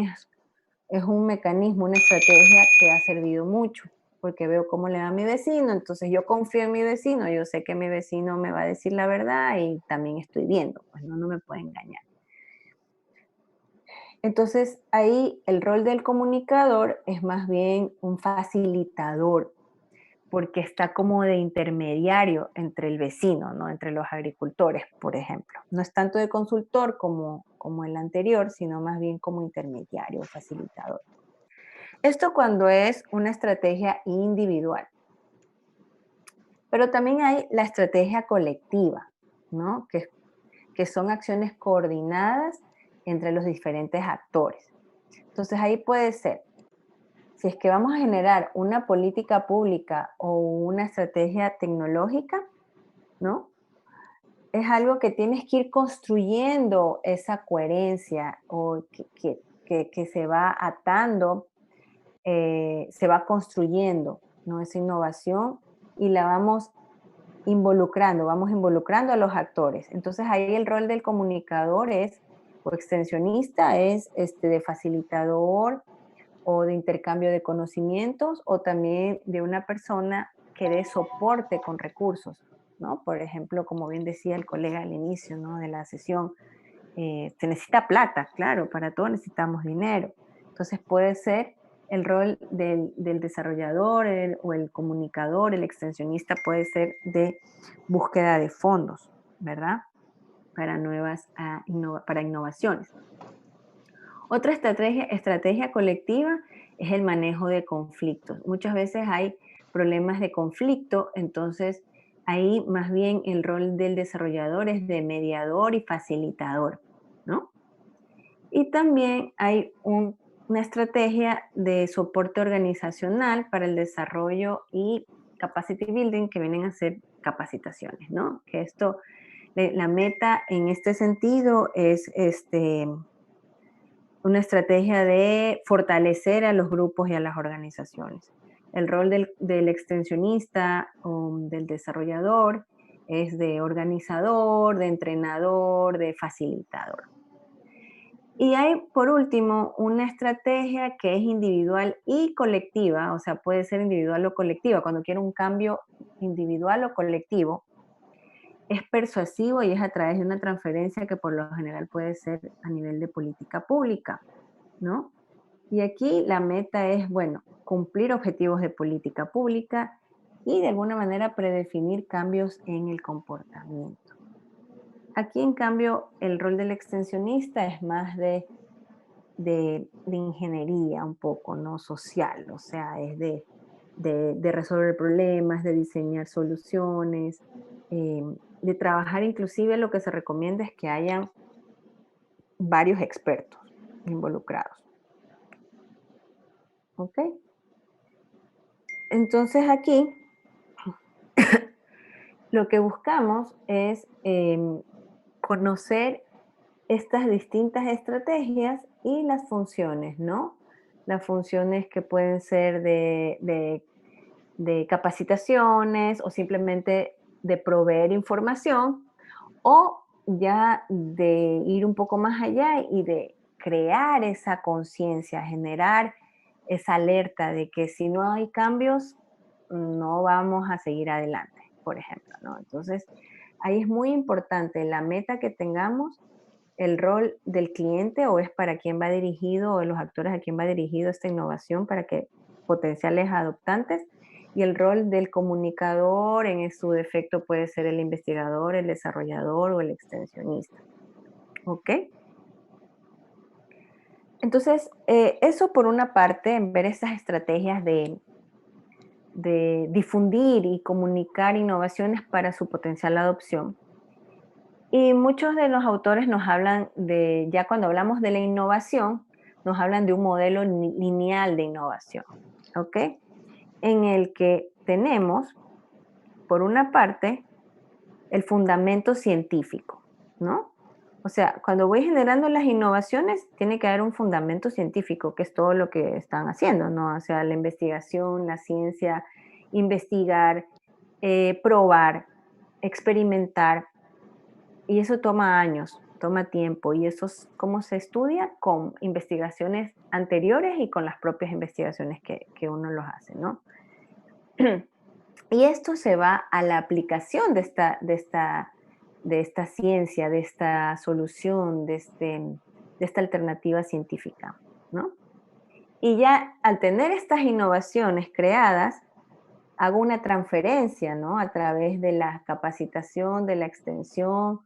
es un mecanismo, una estrategia que ha servido mucho, porque veo cómo le va a mi vecino, entonces yo confío en mi vecino, yo sé que mi vecino me va a decir la verdad y también estoy viendo, pues no me puede engañar. Entonces ahí el rol del comunicador es más bien un facilitador, porque está como de intermediario entre el vecino, ¿no? Entre los agricultores, por ejemplo. No es tanto de consultor como el anterior, sino más bien como intermediario, facilitador. Esto cuando es una estrategia individual. Pero también hay la estrategia colectiva, ¿no? Que son acciones coordinadas entre los diferentes actores. Entonces ahí puede ser, si es que vamos a generar una política pública o una estrategia tecnológica, ¿no? Es algo que tienes que ir construyendo esa coherencia o que se va atando, se va construyendo, ¿no? Esa innovación y la vamos involucrando a los actores. Entonces ahí el rol del comunicador o extensionista es de facilitador o de intercambio de conocimientos o también de una persona que dé soporte con recursos, ¿no? Por ejemplo, como bien decía el colega al inicio, ¿no? De la sesión, se necesita plata, claro, para todo necesitamos dinero. Entonces puede ser el rol del desarrollador o el comunicador, el extensionista puede ser de búsqueda de fondos, ¿verdad? Para para innovaciones. Otra estrategia colectiva es el manejo de conflictos. Muchas veces hay problemas de conflicto, entonces ahí más bien el rol del desarrollador es de mediador y facilitador, ¿no? Y también hay una estrategia de soporte organizacional para el desarrollo y capacity building, que vienen a ser capacitaciones, ¿no? Que esto La meta en este sentido es una estrategia de fortalecer a los grupos y a las organizaciones. El rol del extensionista o del desarrollador es de organizador, de entrenador, de facilitador. Y hay, por último, una estrategia que es individual y colectiva, o sea, puede ser individual o colectiva. Cuando quiero un cambio individual o colectivo, es persuasivo y es a través de una transferencia que por lo general puede ser a nivel de política pública, ¿no? Y aquí la meta es, bueno, cumplir objetivos de política pública y de alguna manera predefinir cambios en el comportamiento. Aquí, en cambio, el rol del extensionista es más de ingeniería un poco, ¿no? Social, o sea, es de resolver problemas, de diseñar soluciones, de trabajar. Inclusive lo que se recomienda es que hayan varios expertos involucrados. ¿Ok? Entonces aquí lo que buscamos es conocer estas distintas estrategias y las funciones, ¿no? Las funciones que pueden ser de capacitaciones o simplemente de proveer información, o ya de ir un poco más allá y de crear esa conciencia, generar esa alerta de que si no hay cambios, no vamos a seguir adelante, por ejemplo, ¿no? Entonces, ahí es muy importante la meta que tengamos, el rol del cliente, o es para quién va dirigido, o de los actores a quién va dirigido esta innovación para que potenciales adoptantes, y el rol del comunicador, en su defecto puede ser el investigador, el desarrollador o el extensionista. ¿Ok? Entonces, eso por una parte, en ver esas estrategias de difundir y comunicar innovaciones para su potencial adopción. Y muchos de los autores nos hablan ya cuando hablamos de la innovación, nos hablan de un modelo lineal de innovación, ¿ok? En el que tenemos, por una parte, el fundamento científico, ¿no? O sea, cuando voy generando las innovaciones, tiene que haber un fundamento científico, que es todo lo que están haciendo, ¿no? O sea, la investigación, la ciencia, investigar, probar, experimentar, y eso toma años, toma tiempo, y eso es cómo se estudia con investigaciones anteriores y con las propias investigaciones que uno los hace, ¿no? Y esto se va a la aplicación de esta ciencia, de esta solución, de esta alternativa científica, ¿no? Y ya al tener estas innovaciones creadas, hago una transferencia, ¿no? A través de la capacitación, de la extensión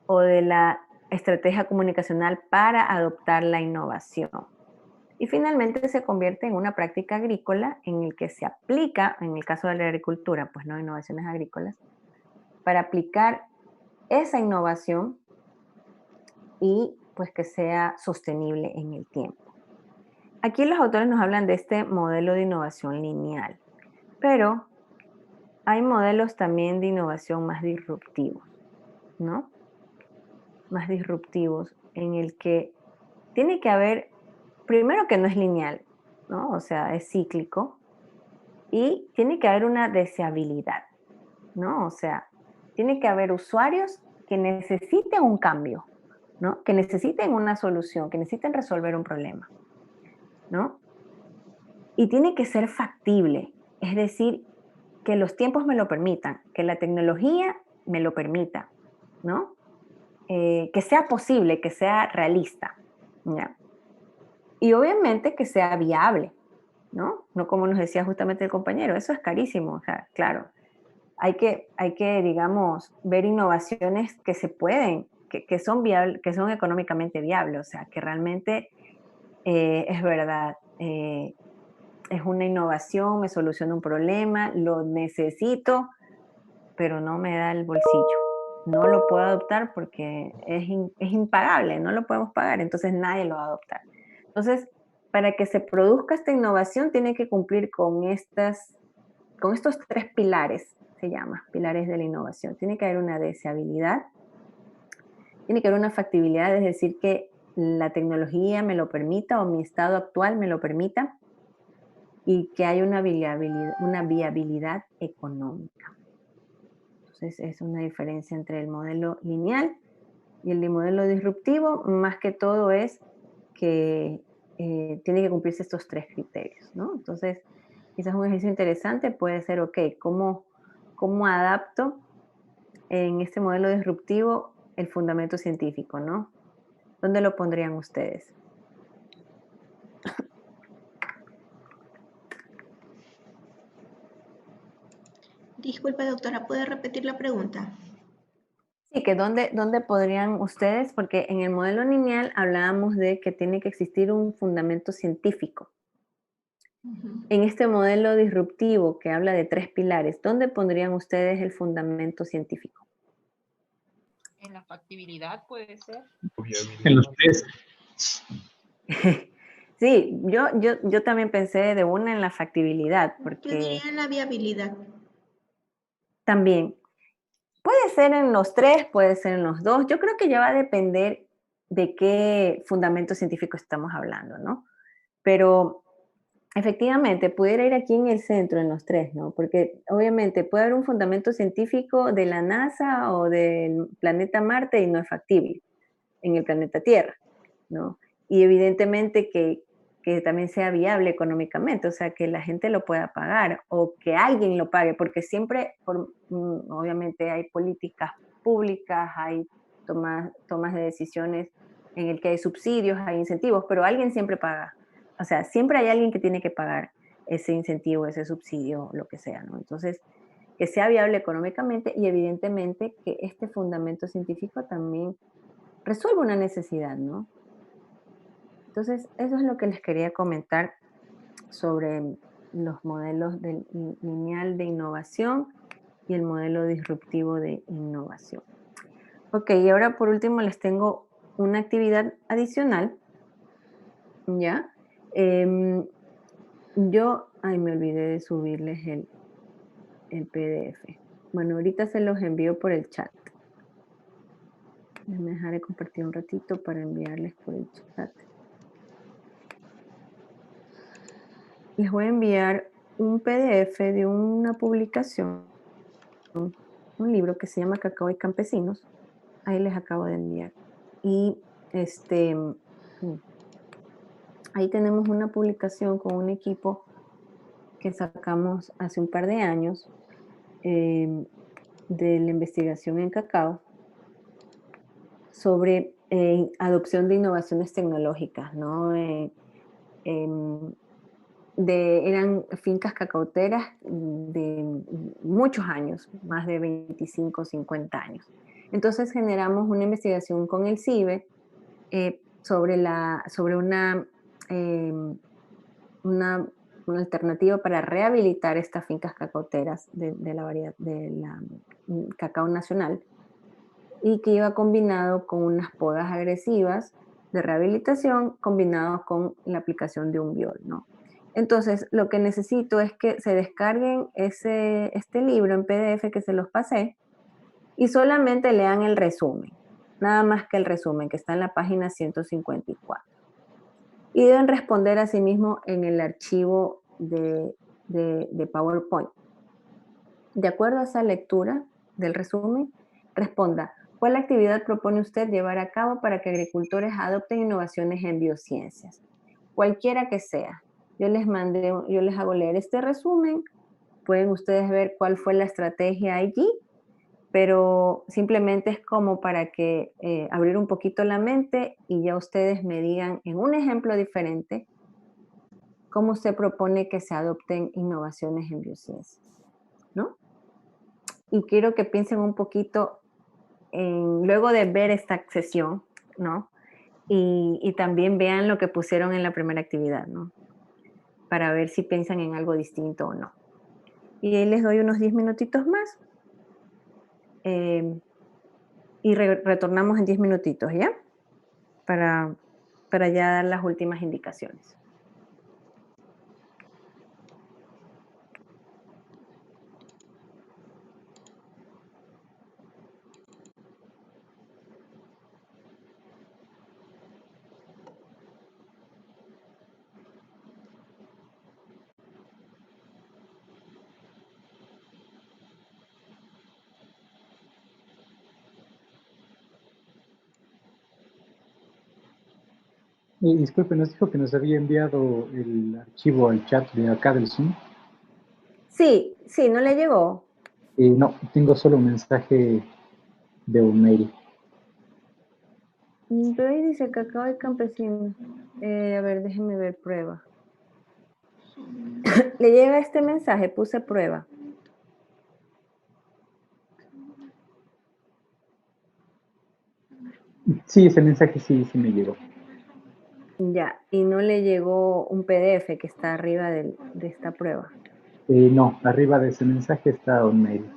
o de la estrategia comunicacional para adoptar la innovación. Y finalmente se convierte en una práctica agrícola en el que se aplica, en el caso de la agricultura, pues no, innovaciones agrícolas, para aplicar esa innovación y pues que sea sostenible en el tiempo. Aquí los autores nos hablan de este modelo de innovación lineal, pero hay modelos también de innovación más disruptivos, ¿no? Más disruptivos, en el que tiene que haber, primero, que no es lineal, ¿no? O sea, es cíclico, y tiene que haber una deseabilidad, ¿no? O sea, tiene que haber usuarios que necesiten un cambio, ¿no? Que necesiten una solución, que necesiten resolver un problema, ¿no? Y tiene que ser factible, es decir, que los tiempos me lo permitan, que la tecnología me lo permita, ¿no? Que sea posible, que sea realista, ¿ya? Y obviamente que sea viable, ¿no? No como nos decía justamente el compañero, eso es carísimo, o sea, claro. Hay que, digamos, ver innovaciones que se pueden, que son viables, que son económicamente viables, o sea, que realmente es verdad, es una innovación, me soluciona un problema, lo necesito, pero no me da el bolsillo. No lo puedo adoptar porque es impagable, no lo podemos pagar, entonces nadie lo va a adoptar. Entonces, para que se produzca esta innovación, tiene que cumplir con estos tres pilares se llama, pilares de la innovación. Tiene que haber una deseabilidad, tiene que haber una factibilidad, es decir, que la tecnología me lo permita o mi estado actual me lo permita, y que haya una viabilidad económica. Entonces, es una diferencia entre el modelo lineal y el modelo disruptivo. Más que todo es que tiene que cumplirse estos 3 criterios, ¿no? Entonces, quizás un ejercicio interesante puede ser, ok, ¿cómo adapto en este modelo disruptivo el fundamento científico, ¿no? ¿Dónde lo pondrían ustedes? Disculpe, doctora, ¿puede repetir la pregunta? Sí, que dónde podrían ustedes, porque en el modelo lineal hablábamos de que tiene que existir un fundamento científico. En este modelo disruptivo que habla de 3 pilares, ¿dónde pondrían ustedes el fundamento científico? En la factibilidad puede ser. En los 3. Sí, yo también pensé de una en la factibilidad, Yo porque diría en la viabilidad. también puede ser en los 3, puede ser en los 2. Yo creo que ya va a depender de qué fundamento científico estamos hablando, ¿no? Pero efectivamente, pudiera ir aquí en el centro, en los 3, ¿no? Porque obviamente puede haber un fundamento científico de la NASA o del planeta Marte y no es factible en el planeta Tierra, ¿no? Y evidentemente que también sea viable económicamente, o sea, que la gente lo pueda pagar o que alguien lo pague, porque siempre, obviamente hay políticas públicas, hay tomas de decisiones en el que hay subsidios, hay incentivos, pero alguien siempre paga. O sea, siempre hay alguien que tiene que pagar ese incentivo, ese subsidio, lo que sea, ¿no? Entonces, que sea viable económicamente y evidentemente que este fundamento científico también resuelva una necesidad, ¿no? Entonces, eso es lo que les quería comentar sobre los modelos lineal de innovación y el modelo disruptivo de innovación. Ok, y ahora por último les tengo una actividad adicional, ¿ya? Me olvidé de subirles el PDF. Bueno, ahorita se los envío por el chat. Me dejaré compartir un ratito para enviarles por el chat. Les voy a enviar un PDF de una publicación, un libro que se llama Cacao y Campesinos. Ahí les acabo de enviar. Y ahí tenemos una publicación con un equipo que sacamos hace un par de años de la investigación en cacao sobre adopción de innovaciones tecnológicas, ¿no? Eran fincas cacauteras de muchos años, más de 25, 50 años. Entonces generamos una investigación con el CIBE sobre una alternativa para rehabilitar estas fincas cacauteras de la variedad de la cacao nacional, y que iba combinado con unas podas agresivas de rehabilitación combinados con la aplicación de un biol, ¿no? Entonces, lo que necesito es que se descarguen este libro en PDF que se los pasé y solamente lean el resumen, nada más que el resumen que está en la página 154. Y deben responder a sí mismo en el archivo de PowerPoint. De acuerdo a esa lectura del resumen, responda, ¿cuál actividad propone usted llevar a cabo para que agricultores adopten innovaciones en biociencias? Cualquiera que sea. Yo les hago leer este resumen, pueden ustedes ver cuál fue la estrategia allí, pero simplemente es como para que abrir un poquito la mente y ya ustedes me digan en un ejemplo diferente cómo se propone que se adopten innovaciones en biociencias, ¿no? Y quiero que piensen un poquito luego de ver esta sesión, ¿no? Y también vean lo que pusieron en la primera actividad, ¿no? Para ver si piensan en algo distinto o no. Y ahí les doy unos 10 minutitos más. Y retornamos en 10 minutitos, ¿ya? Para ya dar las últimas indicaciones. Disculpe, nos dijo que nos había enviado el archivo al chat de acá del Zoom. Sí, sí, ¿no le llegó? No, tengo solo un mensaje de un mail. Pero ahí dice cacao de campesino. A ver, déjeme ver prueba. Le llega este mensaje, puse prueba. Sí, ese mensaje sí me llegó. Ya, y no le llegó un PDF que está arriba de esta prueba. No, arriba de ese mensaje está un mail.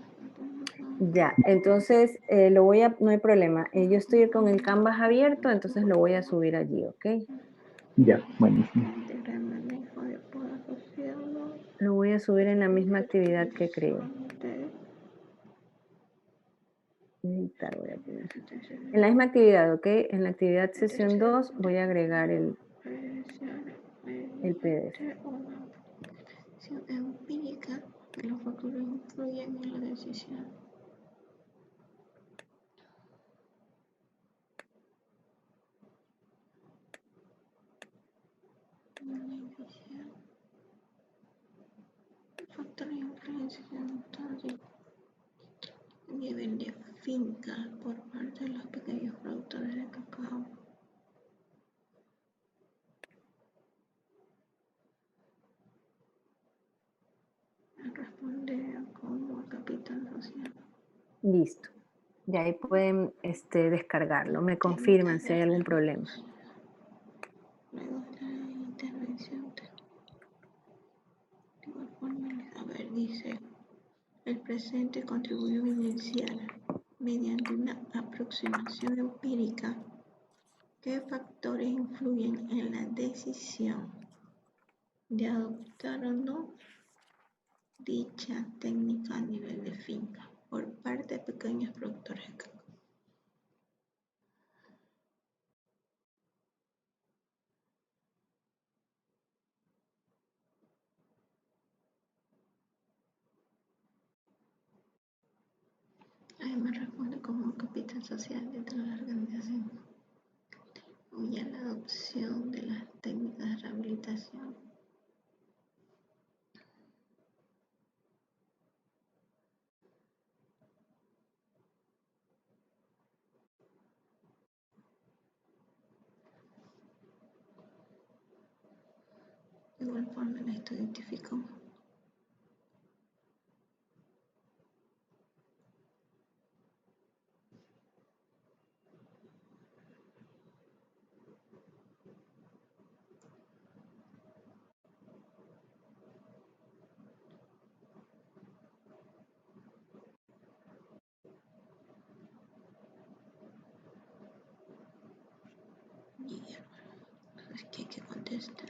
Ya, entonces no hay problema. Yo estoy con el Canvas abierto, entonces lo voy a subir allí, ¿ok? Ya, buenísimo. Lo voy a subir en la misma actividad que creé. Editar voy a poner. En la misma actividad, ¿ok? En la actividad sesión 2 voy a agregar el PDF. Empírica que los factores influyen en la decisión. Factores de influencia entonces nivel de finca por parte de los pequeños productores de cacao. Responde como capital social. Listo. Y ahí pueden descargarlo. Me confirman si hay algún problema. Luego de la intervención de igual forma, a ver, dice, el presente contribuyó a evidenciar mediante una aproximación empírica qué factores influyen en la decisión de adoptar o no dicha técnica a nivel de finca por parte de pequeños productores de cacao. Además responde como capital social dentro de la organización y a la adopción de las técnicas de rehabilitación. De igual forma, esto identificó y es que hay que contestar.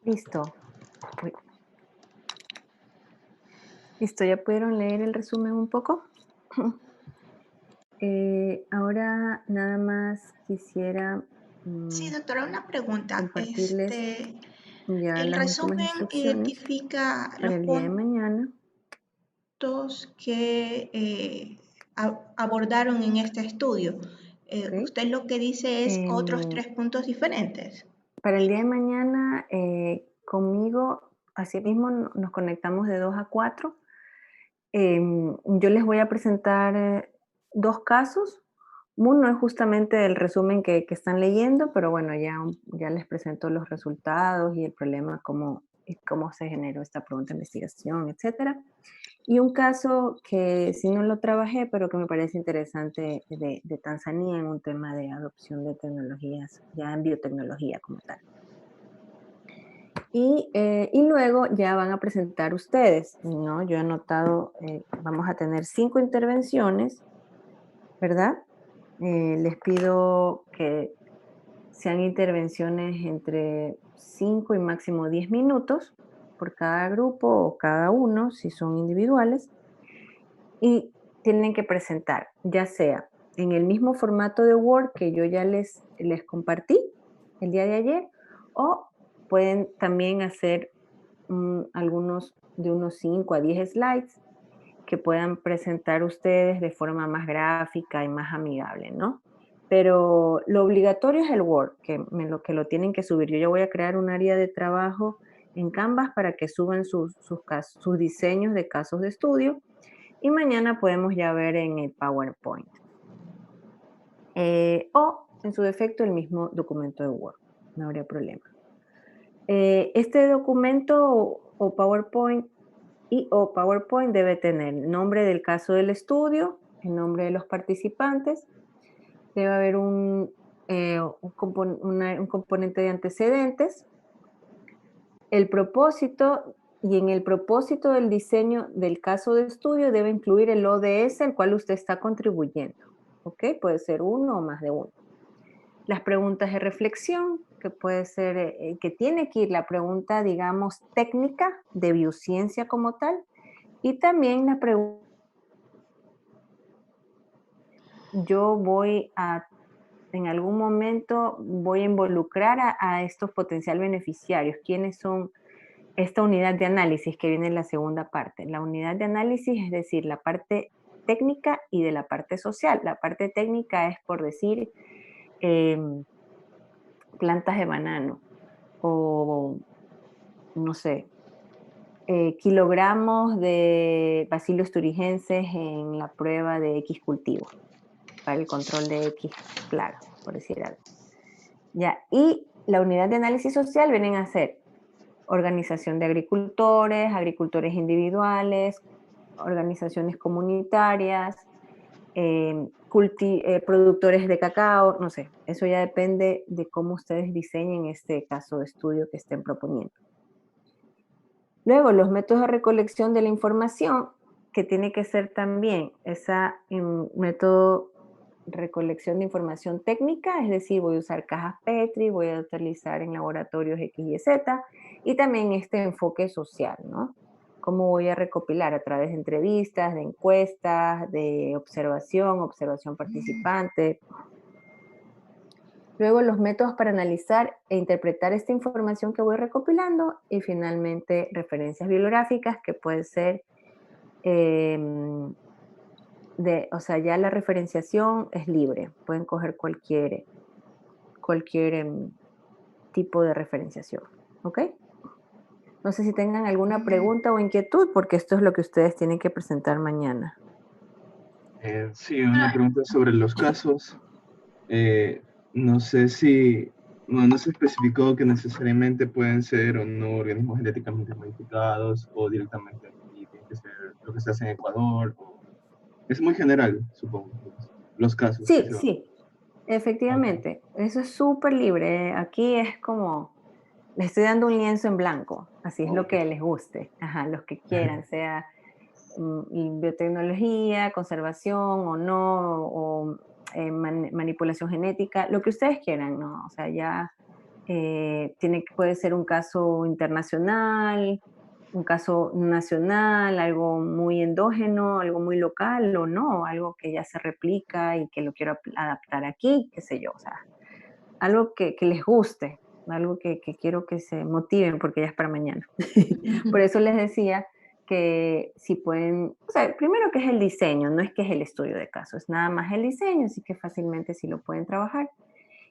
Listo. Uy. Listo, ¿ya pudieron leer el resumen un poco? Ahora nada más quisiera Sí, doctora, una pregunta. compartirles ya El las últimas resumen instrucciones identifica para los el día de mañana. puntos que abordaron en este estudio. Ok. Usted lo que dice es otros 3 puntos diferentes. Para el día de mañana, conmigo, así mismo nos conectamos de 2 a 4. Yo les voy a presentar 2 casos. Uno es justamente el resumen que están leyendo, pero bueno, ya les presento los resultados y el problema, cómo se generó esta pregunta de investigación, etcétera. Y un caso que sí no lo trabajé, pero que me parece interesante de Tanzania en un tema de adopción de tecnologías, ya en biotecnología como tal. Y luego ya van a presentar ustedes, ¿no? Yo he anotado, vamos a tener 5 intervenciones, ¿verdad? Les pido que sean intervenciones entre 5 y máximo 10 minutos por cada grupo o cada uno, si son individuales. Y tienen que presentar, ya sea en el mismo formato de Word que yo ya les compartí el día de ayer, o pueden también hacer algunos de unos 5 a 10 slides que puedan presentar ustedes de forma más gráfica y más amigable, ¿no? Pero lo obligatorio es el Word, que lo tienen que subir. Yo ya voy a crear un área de trabajo en Canvas para que suban sus diseños de casos de estudio y mañana podemos ya ver en el PowerPoint. O en su defecto el mismo documento de Word, no habría problema. Este documento o PowerPoint debe tener el nombre del caso del estudio, el nombre de los participantes, debe haber un componente de antecedentes, el propósito, y en el propósito del diseño del caso de estudio debe incluir el ODS al cual usted está contribuyendo. ¿Ok? Puede ser uno o más de uno. Las preguntas de reflexión, que puede ser, que tiene que ir la pregunta, digamos, técnica de biociencia como tal, y también la pregunta, en algún momento voy a involucrar a estos potencial beneficiarios. ¿Quiénes son esta unidad de análisis que viene en la segunda parte? La unidad de análisis, es decir, la parte técnica y de la parte social. La parte técnica es, por decir, plantas de banano o, no sé, kilogramos de Bacillus thuringiensis en la prueba de X cultivo para el control de X plaga, por decir algo. Ya, y la unidad de análisis social vienen a ser organización de agricultores, agricultores individuales, organizaciones comunitarias, productores de cacao, no sé, eso ya depende de cómo ustedes diseñen este caso de estudio que estén proponiendo. Luego, los métodos de recolección de la información, que tiene que ser también esa método de recolección de información técnica, es decir, voy a usar cajas Petri, voy a utilizar en laboratorios X y Z, y también este enfoque social, ¿no? ¿Cómo voy a recopilar? A través de entrevistas, de encuestas, de observación participante. Luego los métodos para analizar e interpretar esta información que voy recopilando y finalmente referencias bibliográficas que pueden ser, o sea, ya la referenciación es libre, pueden coger cualquier tipo de referenciación, ¿ok? No sé si tengan alguna pregunta o inquietud, porque esto es lo que ustedes tienen que presentar mañana. Sí, una pregunta sobre los casos. No sé si, bueno, no se especificó que necesariamente pueden ser o no organismos genéticamente modificados o directamente aquí, tiene que ser lo que se hace en Ecuador. Es muy general, supongo, los casos. Sí, sí, efectivamente. Eso es súper libre. Aquí es como, les estoy dando un lienzo en blanco. Así es lo que les guste. Ajá, los que quieran, sea biotecnología, conservación o no, o manipulación genética, lo que ustedes quieran, ¿no? O sea, ya puede ser un caso internacional, un caso nacional, algo muy endógeno, algo muy local o no, algo que ya se replica y que lo quiero adaptar aquí, qué sé yo, o sea, algo que les guste, algo que quiero que se motiven porque ya es para mañana. Por eso les decía que si pueden, o sea, primero que es el diseño, no es que es el estudio de caso, es nada más el diseño, así que fácilmente sí lo pueden trabajar.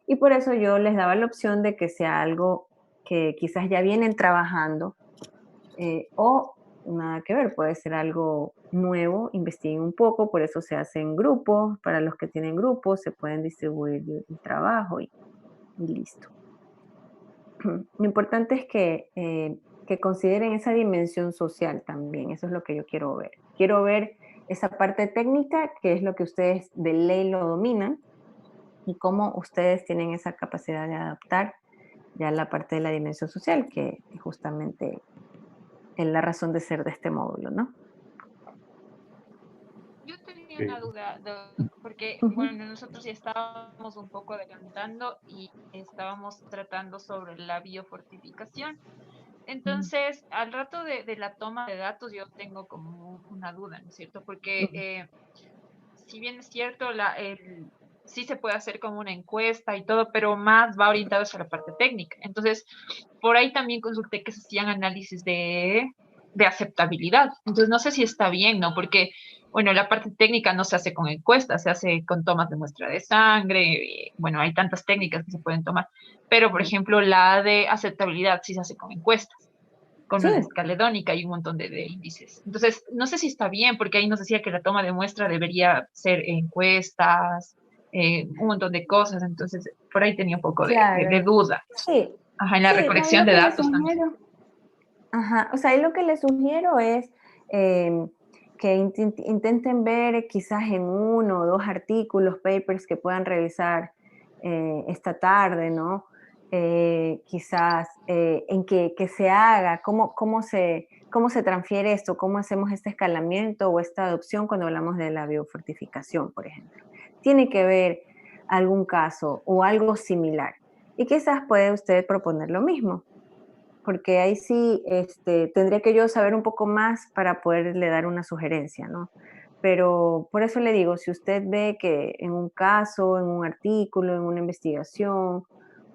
Y por eso yo les daba la opción de que sea algo que quizás ya vienen trabajando o nada que ver, puede ser algo nuevo, investiguen un poco, por eso se hace en grupos, para los que tienen grupos se pueden distribuir el trabajo y listo. Lo importante es que consideren esa dimensión social también, eso es lo que yo quiero ver. Quiero ver esa parte técnica, que es lo que ustedes de ley lo dominan, y cómo ustedes tienen esa capacidad de adaptar ya la parte de la dimensión social, que justamente es la razón de ser de este módulo, ¿no? Yo tenía una duda, porque, Ujú. bueno, nosotros ya estábamos un poco adelantando y estábamos tratando sobre la biofortificación. Entonces, al rato de la toma de datos, yo tengo como una duda, ¿no es cierto? Porque Ujú. si bien es cierto, sí se puede hacer como una encuesta y todo, pero más va orientado hacia la parte técnica. Entonces, por ahí también consulté que se hacían análisis de aceptabilidad. Entonces, no sé si está bien, ¿no? Porque, bueno, la parte técnica no se hace con encuestas, se hace con tomas de muestra de sangre. Bueno, hay tantas técnicas que se pueden tomar. Pero, por ejemplo, la de aceptabilidad sí se hace con encuestas, con Sí, una escaledónica y un montón de índices. Entonces, no sé si está bien, porque ahí nos decía que la toma de muestra debería ser encuestas, un montón de cosas. Entonces, por ahí tenía un poco de claro. duda. Sí, Ajá, en la sí, no, y recolección lo de que les datos también. sugiero, ajá, o sea, ahí lo que les sugiero es que intenten ver quizás en 1 o 2 artículos, papers que puedan revisar esta tarde, ¿no? Quizás en que se haga, cómo se transfiere esto, cómo hacemos este escalamiento o esta adopción cuando hablamos de la biofortificación, por ejemplo. Tiene que ver algún caso o algo similar. Y quizás puede usted proponer lo mismo, porque ahí sí tendría que yo saber un poco más para poderle dar una sugerencia, ¿no? Pero por eso le digo, si usted ve que en un caso, en un artículo, en una investigación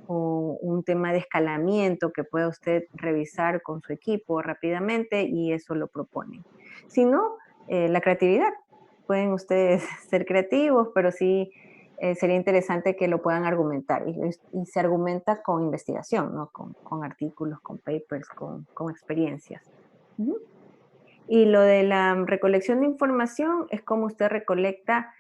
o un tema de escalamiento que pueda usted revisar con su equipo rápidamente y eso lo proponen. Si no, la creatividad. Pueden ustedes ser creativos, pero sí sería interesante que lo puedan argumentar. Y se argumenta con investigación, ¿no? Con artículos, con papers, con experiencias. Ujú. Y lo de la recolección de información es como usted recolecta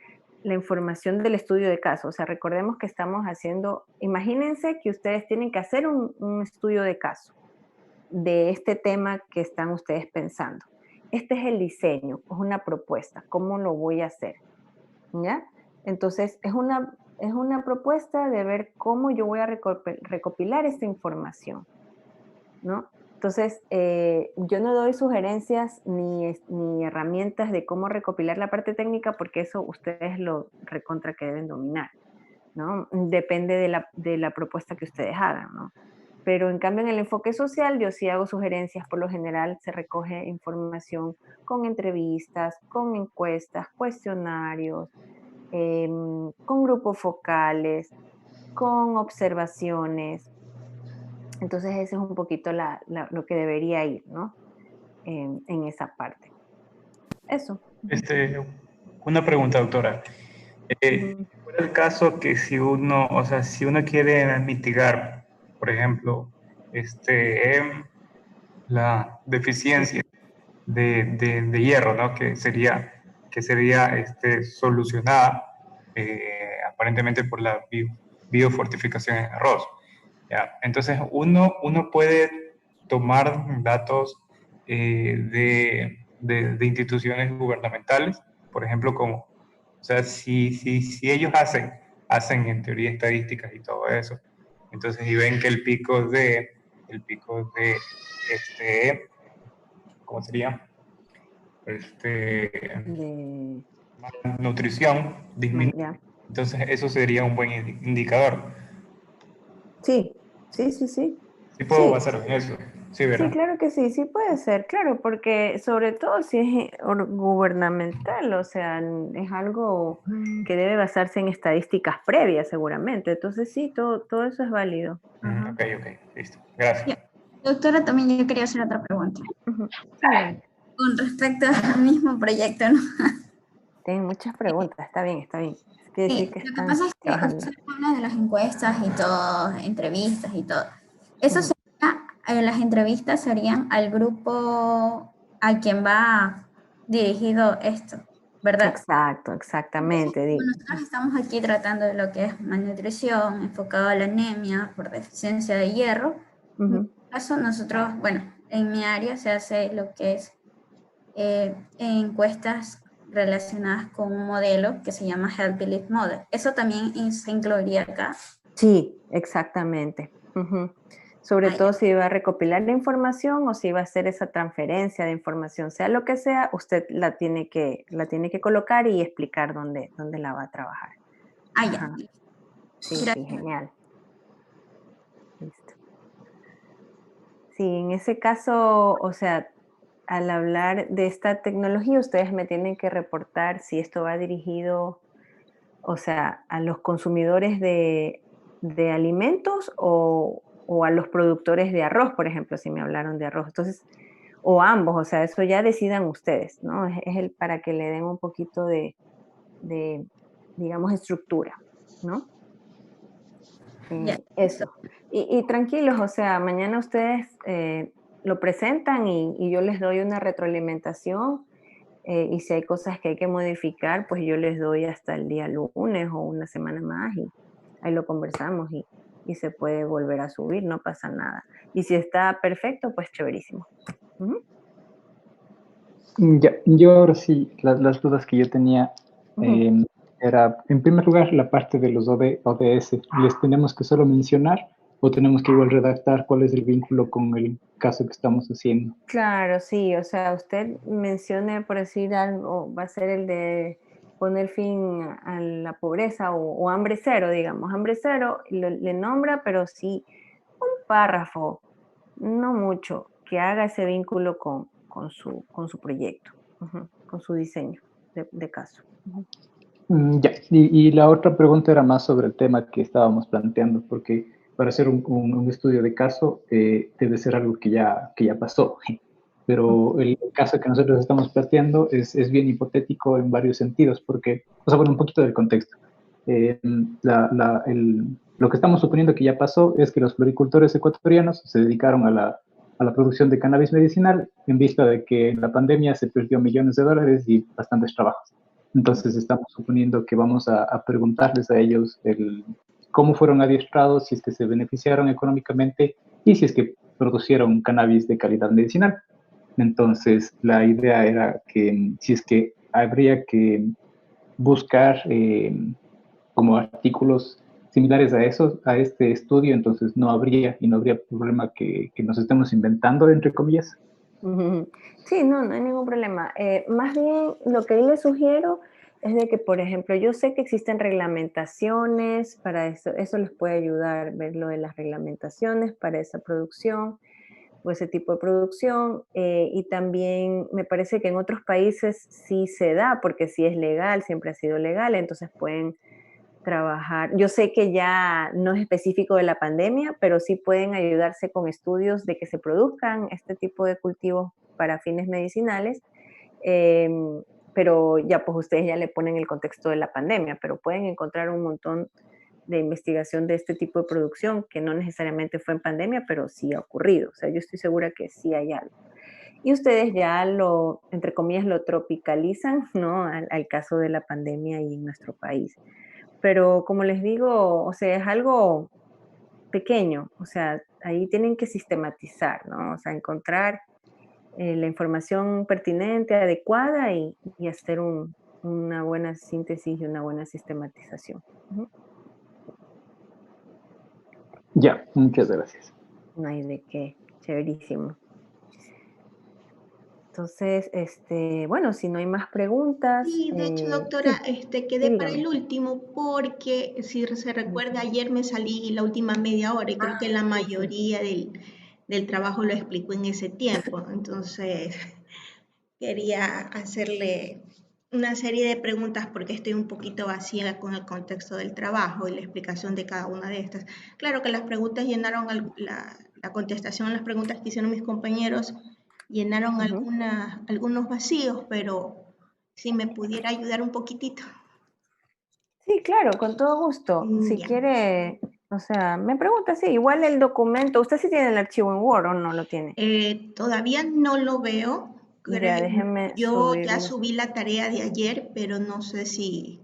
la información del estudio de caso. O sea, recordemos que estamos haciendo, imagínense que ustedes tienen que hacer un estudio de caso de este tema que están ustedes pensando. Este es el diseño, es una propuesta, ¿cómo lo voy a hacer? ¿Ya? Entonces, es una propuesta de ver cómo yo voy a recopilar esta información, ¿no? Entonces, yo no doy sugerencias ni herramientas de cómo recopilar la parte técnica porque eso ustedes lo recontra que deben dominar, ¿no? Depende de la propuesta que ustedes hagan, ¿no? Pero en cambio en el enfoque social yo sí hago sugerencias, por lo general se recoge información con entrevistas, con encuestas, cuestionarios, con grupos focales, con observaciones. Entonces ese es un poquito lo que debería ir, ¿no? En esa parte. Eso. Una pregunta, doctora. Ujú. Fuera el caso que si uno, o sea, si uno quiere mitigar, por ejemplo, la deficiencia de hierro, ¿no? Que sería solucionada aparentemente por la biofortificación en arroz. ¿Ya? Entonces, uno puede tomar datos de instituciones gubernamentales, por ejemplo, como, o sea, si ellos hacen en teoría estadísticas y todo eso, entonces y ven que el pico de ¿cómo sería? De, Nutrición disminuye. ya. Entonces, eso sería un buen indicador. Sí, Sí, sí, sí. Sí puedo Sí. basarme en eso. Sí, Sí, ¿verdad? claro que sí, sí puede ser, claro, porque sobre todo si es gubernamental, o sea, es algo que debe basarse en estadísticas previas seguramente. Entonces sí, todo eso es válido. Ajá. Ok, listo. Gracias. Ya. Doctora, también yo quería hacer otra pregunta. Ujú. Sí, Con respecto al mismo proyecto, ¿no? tienen muchas preguntas, está bien, está bien. Es que decir que Lo que están pasa es que trabajando. usted habla de las encuestas y todo, entrevistas y todo. Eso Ujú. sería, las entrevistas serían al grupo a quien va dirigido esto, ¿verdad? Exacto, Entonces, exactamente. como nosotros estamos aquí tratando de lo que es malnutrición, enfocado a la anemia por deficiencia de hierro, en Ujú. este caso nosotros, bueno, en mi área se hace lo que es encuestas relacionadas con un modelo que se llama Health Belief Model. Eso también se incluiría acá. Sí, exactamente. Ujú. Sobre Ah, ya. todo si va a recopilar la información o si va a hacer esa transferencia de información, sea lo que sea, usted la tiene que colocar y explicar dónde la va a trabajar. Ah, ya. Ajá. Sí, sí, Gracias. genial. Listo. Sí, en ese caso, o sea, al hablar de esta tecnología, ustedes me tienen que reportar si esto va dirigido, o sea, a los consumidores de alimentos o a los productores de arroz, por ejemplo, si me hablaron de arroz. Entonces, o ambos, o sea, eso ya decidan ustedes, ¿no? Es el para que le den un poquito de, digamos, estructura, ¿no? Ya. Eso. Y tranquilos, o sea, mañana ustedes lo presentan y yo les doy una retroalimentación y si hay cosas que hay que modificar, pues yo les doy hasta el día lunes o una semana más y ahí lo conversamos y se puede volver a subir, no pasa nada. Y si está perfecto, pues chéverísimo. Ujú, Ya, yo ahora sí, las dudas que yo tenía ujú. era, en primer lugar, la parte de los ODS. ¿Les tenemos que solo mencionar o tenemos que igual redactar cuál es el vínculo con el caso que estamos haciendo? Claro, sí, o sea, usted mencione, por decir algo, va a ser el de poner fin a la pobreza o hambre cero, digamos, hambre cero, le nombra, pero sí un párrafo, no mucho, que haga ese vínculo con su proyecto, ujú, con su diseño de caso. Ujú. Ya, y la otra pregunta era más sobre el tema que estábamos planteando, porque para hacer un estudio de caso debe ser algo que ya pasó, pero el caso que nosotros estamos planteando es bien hipotético en varios sentidos, porque, o sea, bueno, un poquito del contexto. Eh, lo que estamos suponiendo que ya pasó es que los floricultores ecuatorianos se dedicaron a la producción de cannabis medicinal en vista de que en la pandemia se perdió millones de dólares y bastantes trabajos. Entonces estamos suponiendo que vamos a preguntarles a ellos cómo fueron adiestrados, si es que se beneficiaron económicamente y si es que producieron cannabis de calidad medicinal. Entonces la idea era que si es que habría que buscar como artículos similares a esos, a este estudio, entonces no habría y no habría problema que nos estemos inventando, entre comillas. Ujú. Sí, no, no hay ningún problema. Más bien, lo que yo les sugiero es de que, por ejemplo, yo sé que existen reglamentaciones para eso les puede ayudar ver lo de las reglamentaciones para esa producción o ese tipo de producción. Y también me parece que en otros países sí se da, porque sí es legal, siempre ha sido legal, entonces pueden trabajar. Yo sé que ya no es específico de la pandemia, pero sí pueden ayudarse con estudios de que se produzcan este tipo de cultivos para fines medicinales, pero ya pues ustedes ya le ponen el contexto de la pandemia, pero pueden encontrar un montón de investigación de este tipo de producción que no necesariamente fue en pandemia, pero sí ha ocurrido. O sea, yo estoy segura que sí hay algo. Y ustedes ya lo, entre comillas, lo tropicalizan, ¿no? Al caso de la pandemia y en nuestro país. Pero como les digo, o sea, es algo pequeño, o sea, ahí tienen que sistematizar, ¿no? O sea, encontrar la información pertinente, adecuada y hacer una buena síntesis y una buena sistematización. Ujú. Ya, muchas gracias. No hay de qué, chéverísimo. Entonces, bueno, si no hay más preguntas. Sí, de hecho, doctora, quedé Sí, para dígame. el último porque, si se recuerda, ayer me salí la última media hora y creo que la sí, sí. mayoría del trabajo lo explicó en ese tiempo. Entonces, quería hacerle una serie de preguntas porque estoy un poquito vacía con el contexto del trabajo y la explicación de cada una de estas. Claro que las preguntas llenaron la contestación a las preguntas que hicieron mis compañeros, llenaron algunos vacíos, pero si me pudiera ayudar un poquitito. Sí, claro, con todo gusto. Si Ya. quiere, o sea, me pregunta, sí, igual el documento, ¿usted sí tiene el archivo en Word o no lo tiene? Todavía no lo veo. Ya, déjeme Yo ya subirlo. subí la tarea de ayer, pero no sé si...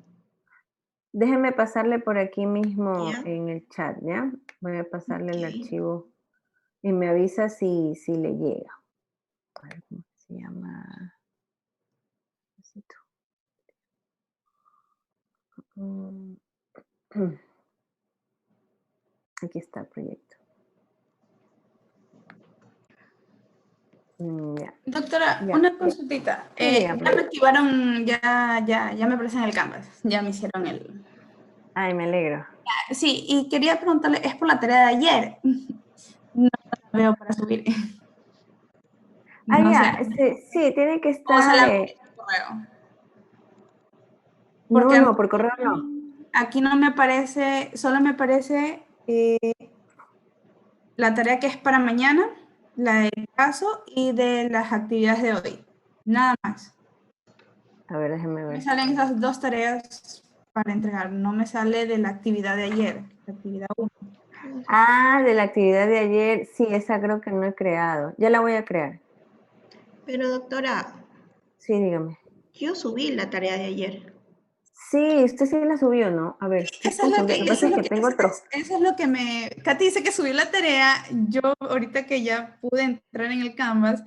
Déjeme pasarle por aquí mismo ¿Ya? en el chat, ¿ya? Voy a pasarle el Ok. archivo y me avisa si le llega. A ver, ¿cómo se llama? Aquí está el proyecto. Ya. Doctora, Ya, una ya. consultita. Sí, dígame. Ya me activaron, ya me aparece en el Canvas, ya me hicieron el... Ay, me alegro. Sí, y quería preguntarle, es por la tarea de ayer. No la veo para subir. Ah, No ya, sé. sí, tiene que O estar... se la envié por correo. No, Porque no, por correo no. aquí no me aparece, solo me aparece la tarea que es para mañana, la del caso y de las actividades de hoy. Nada más. A ver, déjeme ver. Me salen esas dos tareas para entregar, no me sale de la actividad de ayer, la actividad 1. Ah, de la actividad de ayer, sí, esa creo que no he creado. Ya la voy a crear. Pero doctora, Sí, dígame. yo subí la tarea de ayer. Sí, usted sí la subió, ¿no? A ver, estoy confundida. Lo que pasa es que tengo otro. Eso es lo que me... Katy dice que subió la tarea, yo ahorita que ya pude entrar en el Canvas...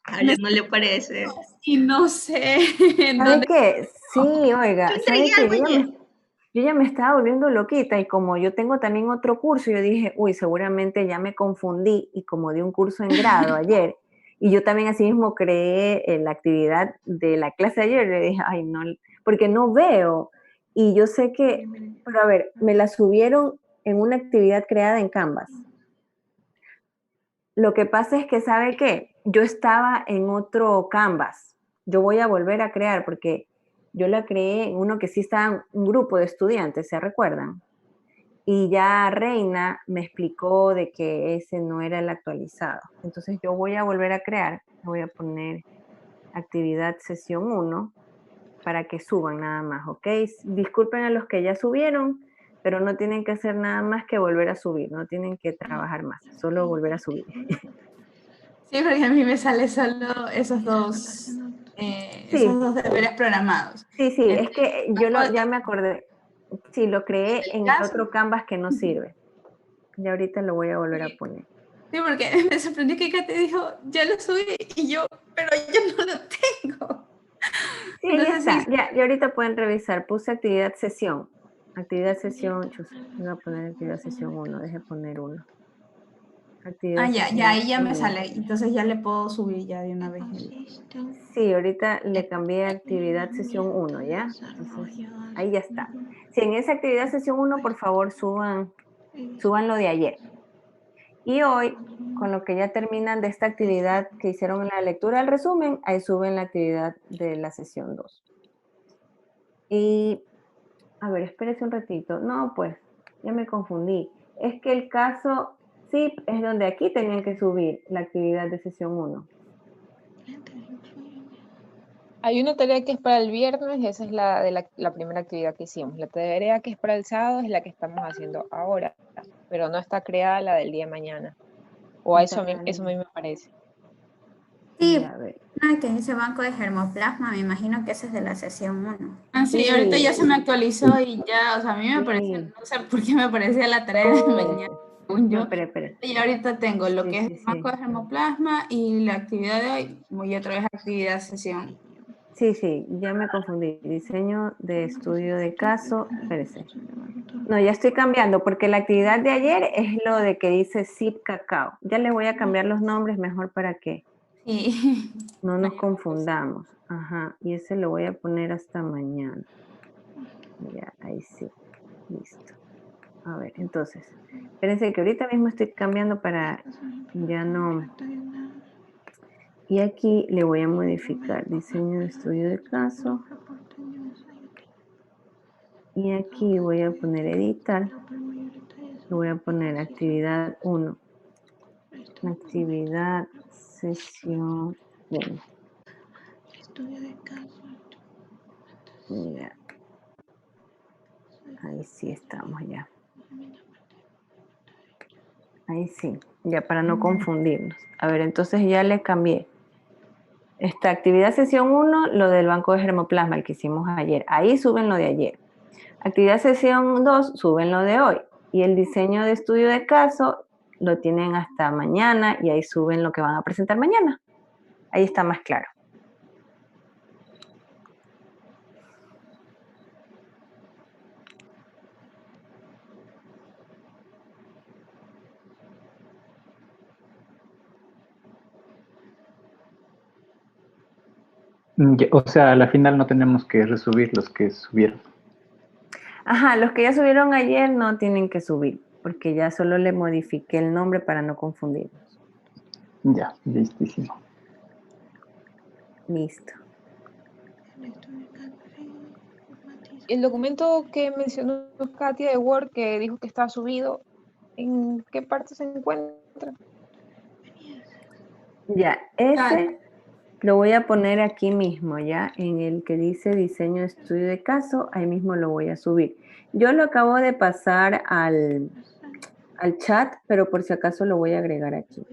A ella no le parece. Y no sé... ¿Sabe qué? Sí, oiga, Yo ¿sabe entregué qué? algo ayer. Yo ya me estaba volviendo loquita y como yo tengo también otro curso, yo dije, uy, seguramente ya me confundí y como di un curso en grado ayer y yo también así mismo creé la actividad de la clase de ayer, le dije, ay, no, porque no veo y yo sé que, pero a ver, me la subieron en una actividad creada en Canvas. Lo que pasa es que, ¿sabe qué? Yo estaba en otro Canvas. Yo voy a volver a crear porque yo la creé en uno que sí estaba un grupo de estudiantes, ¿se recuerdan? Y ya Reina me explicó de que ese no era el actualizado. Entonces yo voy a volver a crear, voy a poner actividad sesión 1 para que suban nada más, ¿ok? Disculpen a los que ya subieron, pero no tienen que hacer nada más que volver a subir, no tienen que trabajar más, solo volver a subir. Sí, porque a mí me sale solo esos dos deberes programados. Sí, es que yo ya me acordé. Sí, lo creé en el otro Canvas que no sirve. Y ahorita lo voy a volver a poner. Sí, porque me sorprendió que Katy dijo, ya lo subí, y yo, pero yo no lo tengo. Sí, ya está. Ya, y ahorita pueden revisar. Puse actividad sesión. Actividad sesión, voy a poner actividad sesión 1, deje poner 1. Ya, ahí ya me sale, entonces ya le puedo subir ya de una vez. Sí, ahorita le cambié a actividad sesión 1, ¿ya? Entonces, ahí ya está. Si en esa actividad sesión 1, por favor, suban lo de ayer. Y hoy, con lo que ya terminan de esta actividad que hicieron en la lectura del resumen, ahí suben la actividad de la sesión 2. Y, a ver, espérese un ratito. No, pues, ya me confundí. Es que el caso SIP es donde aquí tenían que subir la actividad de sesión 1. Hay una tarea que es para el viernes, esa es la de la primera actividad que hicimos. La tarea que es para el sábado es la que estamos haciendo ahora, pero no está creada la del día de mañana. O eso a mí me parece. Sí, una que dice banco de germoplasma, me imagino que esa es de la sesión 1. Ah, sí, ahorita ya se me actualizó y ya, o sea, a mí me pareció, no sé por qué me parecía la tarea de mañana, según yo. Y ahorita tengo lo que es el banco de germoplasma y la actividad de hoy, y otra vez actividad sesión. Sí, ya me confundí. Diseño de estudio de caso. Espérese. No, ya estoy cambiando porque la actividad de ayer es lo de que dice SIP Cacao. Ya le voy a cambiar los nombres mejor para que Sí. No nos confundamos. Ajá, y ese lo voy a poner hasta mañana. Ya, ahí sí. Listo. A ver, entonces, espérense que ahorita mismo estoy cambiando para ya no. Y aquí le voy a modificar diseño de estudio de caso. Y aquí voy a poner editar. Le voy a poner actividad 1. Actividad sesión 1. Estudio de caso. Mira. Ahí sí estamos ya. Ahí sí, ya para no confundirnos. A ver, entonces ya le cambié. Esta actividad sesión 1, lo del banco de germoplasma, el que hicimos ayer. Ahí suben lo de ayer. Actividad sesión 2, suben lo de hoy. Y el diseño de estudio de caso lo tienen hasta mañana y ahí suben lo que van a presentar mañana. Ahí está más claro. O sea, a la final no tenemos que resubir los que subieron. Ajá, los que ya subieron ayer no tienen que subir, porque ya solo le modifiqué el nombre para no confundirnos. Ya, listísimo. Listo. El documento que mencionó Katia de Word, que dijo que está subido, ¿en qué parte se encuentra? Ya, ese lo voy a poner aquí mismo, ya, en el que dice diseño de estudio de caso, ahí mismo lo voy a subir. Yo lo acabo de pasar al chat, pero por si acaso lo voy a agregar aquí.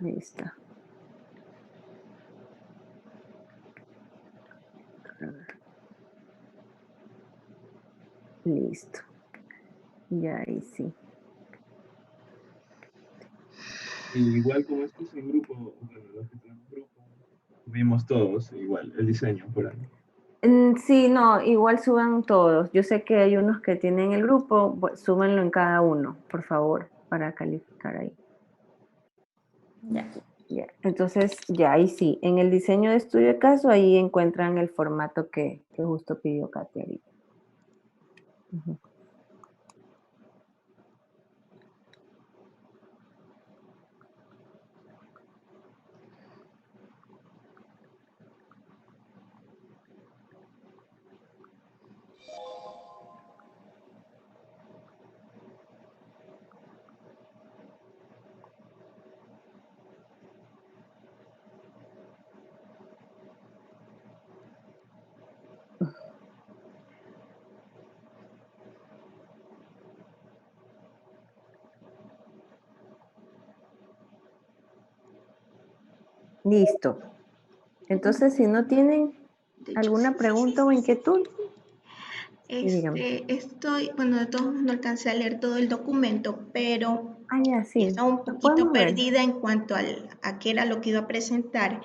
Ahí está. Listo. Ya ahí sí. Y igual como esto es en grupo, bueno, los que tenemos grupo, vimos todos igual, el diseño por ahí. Sí, no, igual suban todos. Yo sé que hay unos que tienen el grupo, súbanlo en cada uno, por favor, para calificar ahí. Ya. Ya. Entonces, ya ahí sí, en el diseño de estudio de caso, ahí encuentran el formato que justo pidió Katia ahorita. Uh-huh. Listo. Entonces, si no tienen alguna pregunta o inquietud, Bueno, de todos modos no alcancé a leer todo el documento, pero sí. estaba un poquito perdida en cuanto a qué era lo que iba a presentar.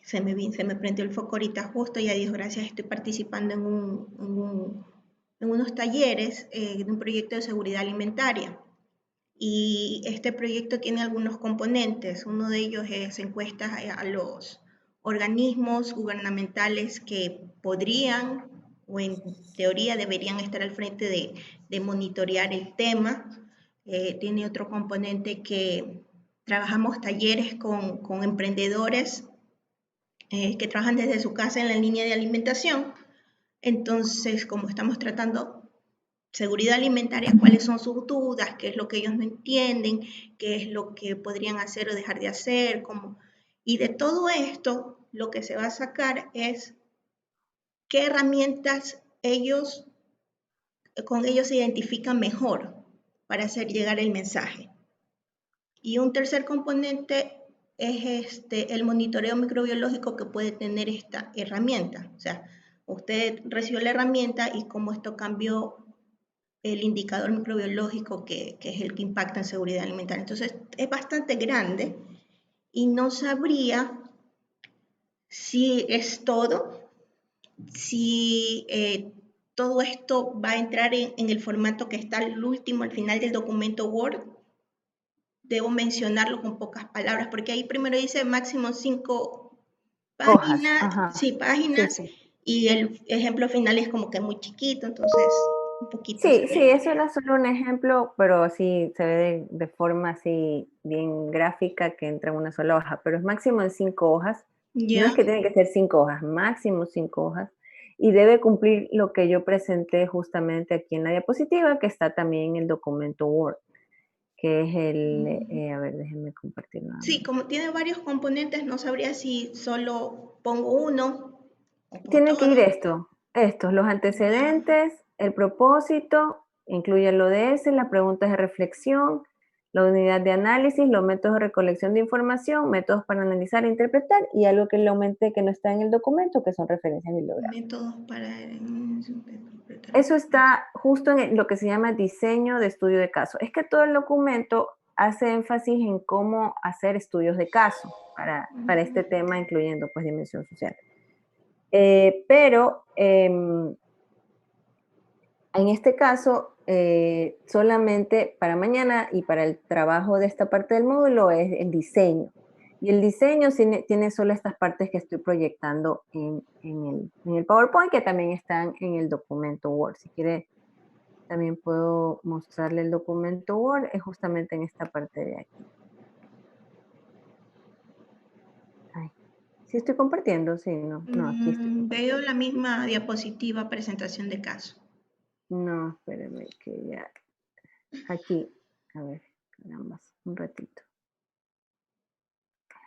Se me prendió el foco ahorita justo, ya Dios gracias, estoy participando en unos talleres de un proyecto de seguridad alimentaria. Y este proyecto tiene algunos componentes. Uno de ellos es encuestas a los organismos gubernamentales que podrían o en teoría deberían estar al frente de monitorear el tema. Tiene otro componente que trabajamos talleres con emprendedores que trabajan desde su casa en la línea de alimentación. Entonces, como estamos tratando seguridad alimentaria, cuáles son sus dudas, qué es lo que ellos no entienden, qué es lo que podrían hacer o dejar de hacer, y de todo esto lo que se va a sacar es qué herramientas con ellos se identifican mejor para hacer llegar el mensaje. Y un tercer componente es el monitoreo microbiológico que puede tener esta herramienta. O sea, usted recibió la herramienta y cómo esto cambió el indicador microbiológico que es el que impacta en seguridad alimentaria. Entonces, es bastante grande y no sabría si es todo, si todo esto va a entrar en el formato que está al último, al final del documento Word. Debo mencionarlo con pocas palabras, porque ahí primero dice máximo 5 páginas, sí, páginas, sí. Y el ejemplo final es como que muy chiquito, entonces un poquito. Sí, eso era solo un ejemplo, pero sí se ve de forma así bien gráfica que entra en una sola hoja, pero es máximo de 5 hojas. No es que tiene que ser 5 hojas, máximo 5 hojas, y debe cumplir lo que yo presenté justamente aquí en la diapositiva, que está también en el documento Word, que es el, a ver, déjenme compartir nada más. Sí, como tiene varios componentes, no sabría si solo pongo uno. Tiene que ir estos, los antecedentes, el propósito, incluye el ODS, las preguntas de reflexión, la unidad de análisis, los métodos de recolección de información, métodos para analizar e interpretar, y algo que le aumenté que no está en el documento, que son referencias bibliográficas. Métodos para... Eso está justo en lo que se llama diseño de estudio de caso. Es que todo el documento hace énfasis en cómo hacer estudios de caso para este tema, incluyendo pues dimensión social. Pero en este caso, solamente para mañana y para el trabajo de esta parte del módulo es el diseño. Y el diseño tiene solo estas partes que estoy proyectando en el PowerPoint, que también están en el documento Word. Si quiere, también puedo mostrarle el documento Word, es justamente en esta parte de aquí. ¿Sí estoy compartiendo? Sí, no, aquí estoy. Veo la misma diapositiva, presentación de caso. No, espérenme que ya... Aquí, a ver, caramba, un ratito.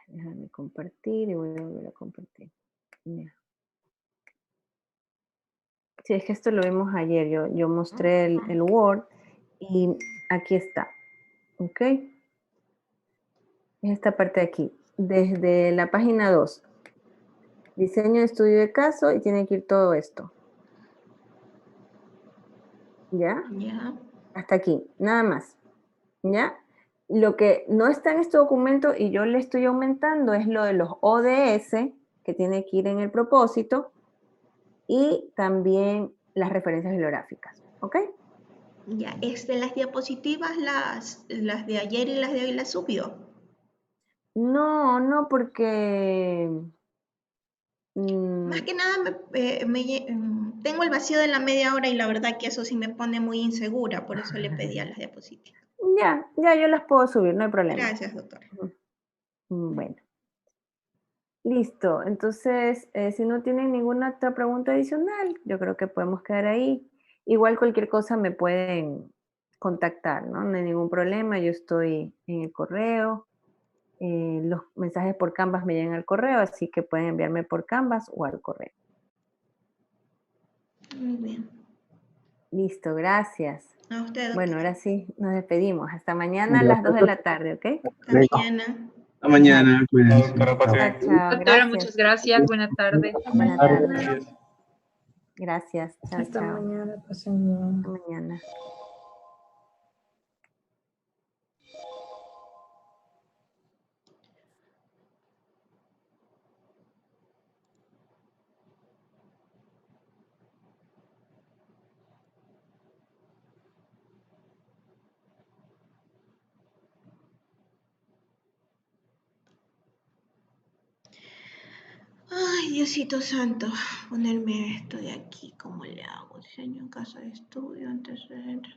Déjame compartir y voy a volver a compartir. Mira. Sí, es que esto lo vimos ayer. Yo mostré el Word y aquí está. ¿Ok? Es esta parte de aquí. Desde la página 2. Diseño de estudio de caso y tiene que ir todo esto. ¿Ya? Ya. Hasta aquí, nada más. ¿Ya? Lo que no está en este documento y yo le estoy aumentando es lo de los ODS, que tiene que ir en el propósito, y también las referencias bibliográficas. ¿Ok? Ya, las diapositivas, las de ayer y las de hoy las subió. No, porque... Más que nada tengo el vacío de la media hora y la verdad que eso sí me pone muy insegura, por eso le pedía las diapositivas. Ya yo las puedo subir, no hay problema. Gracias, doctora. Bueno. Listo, entonces, si no tienen ninguna otra pregunta adicional, yo creo que podemos quedar ahí. Igual cualquier cosa me pueden contactar, ¿no? No hay ningún problema, yo estoy en el correo. Los mensajes por Canvas me llegan al correo, así que pueden enviarme por Canvas o al correo. Muy bien. Listo, gracias. A usted, bueno, ahora sí, nos despedimos. Hasta mañana a Gracias. las 2 de la tarde, ¿ok? Hasta mañana. Hasta mañana, cuídense. Chao, Doctora, gracias. muchas gracias. Buena tarde. Buenas tardes. Gracias. Chao, Hasta chao. mañana, pasen bien. Hasta mañana. Ay, Diosito santo, ponerme esto de aquí, ¿cómo le hago? Diseño en casa de estudio, antecedentes.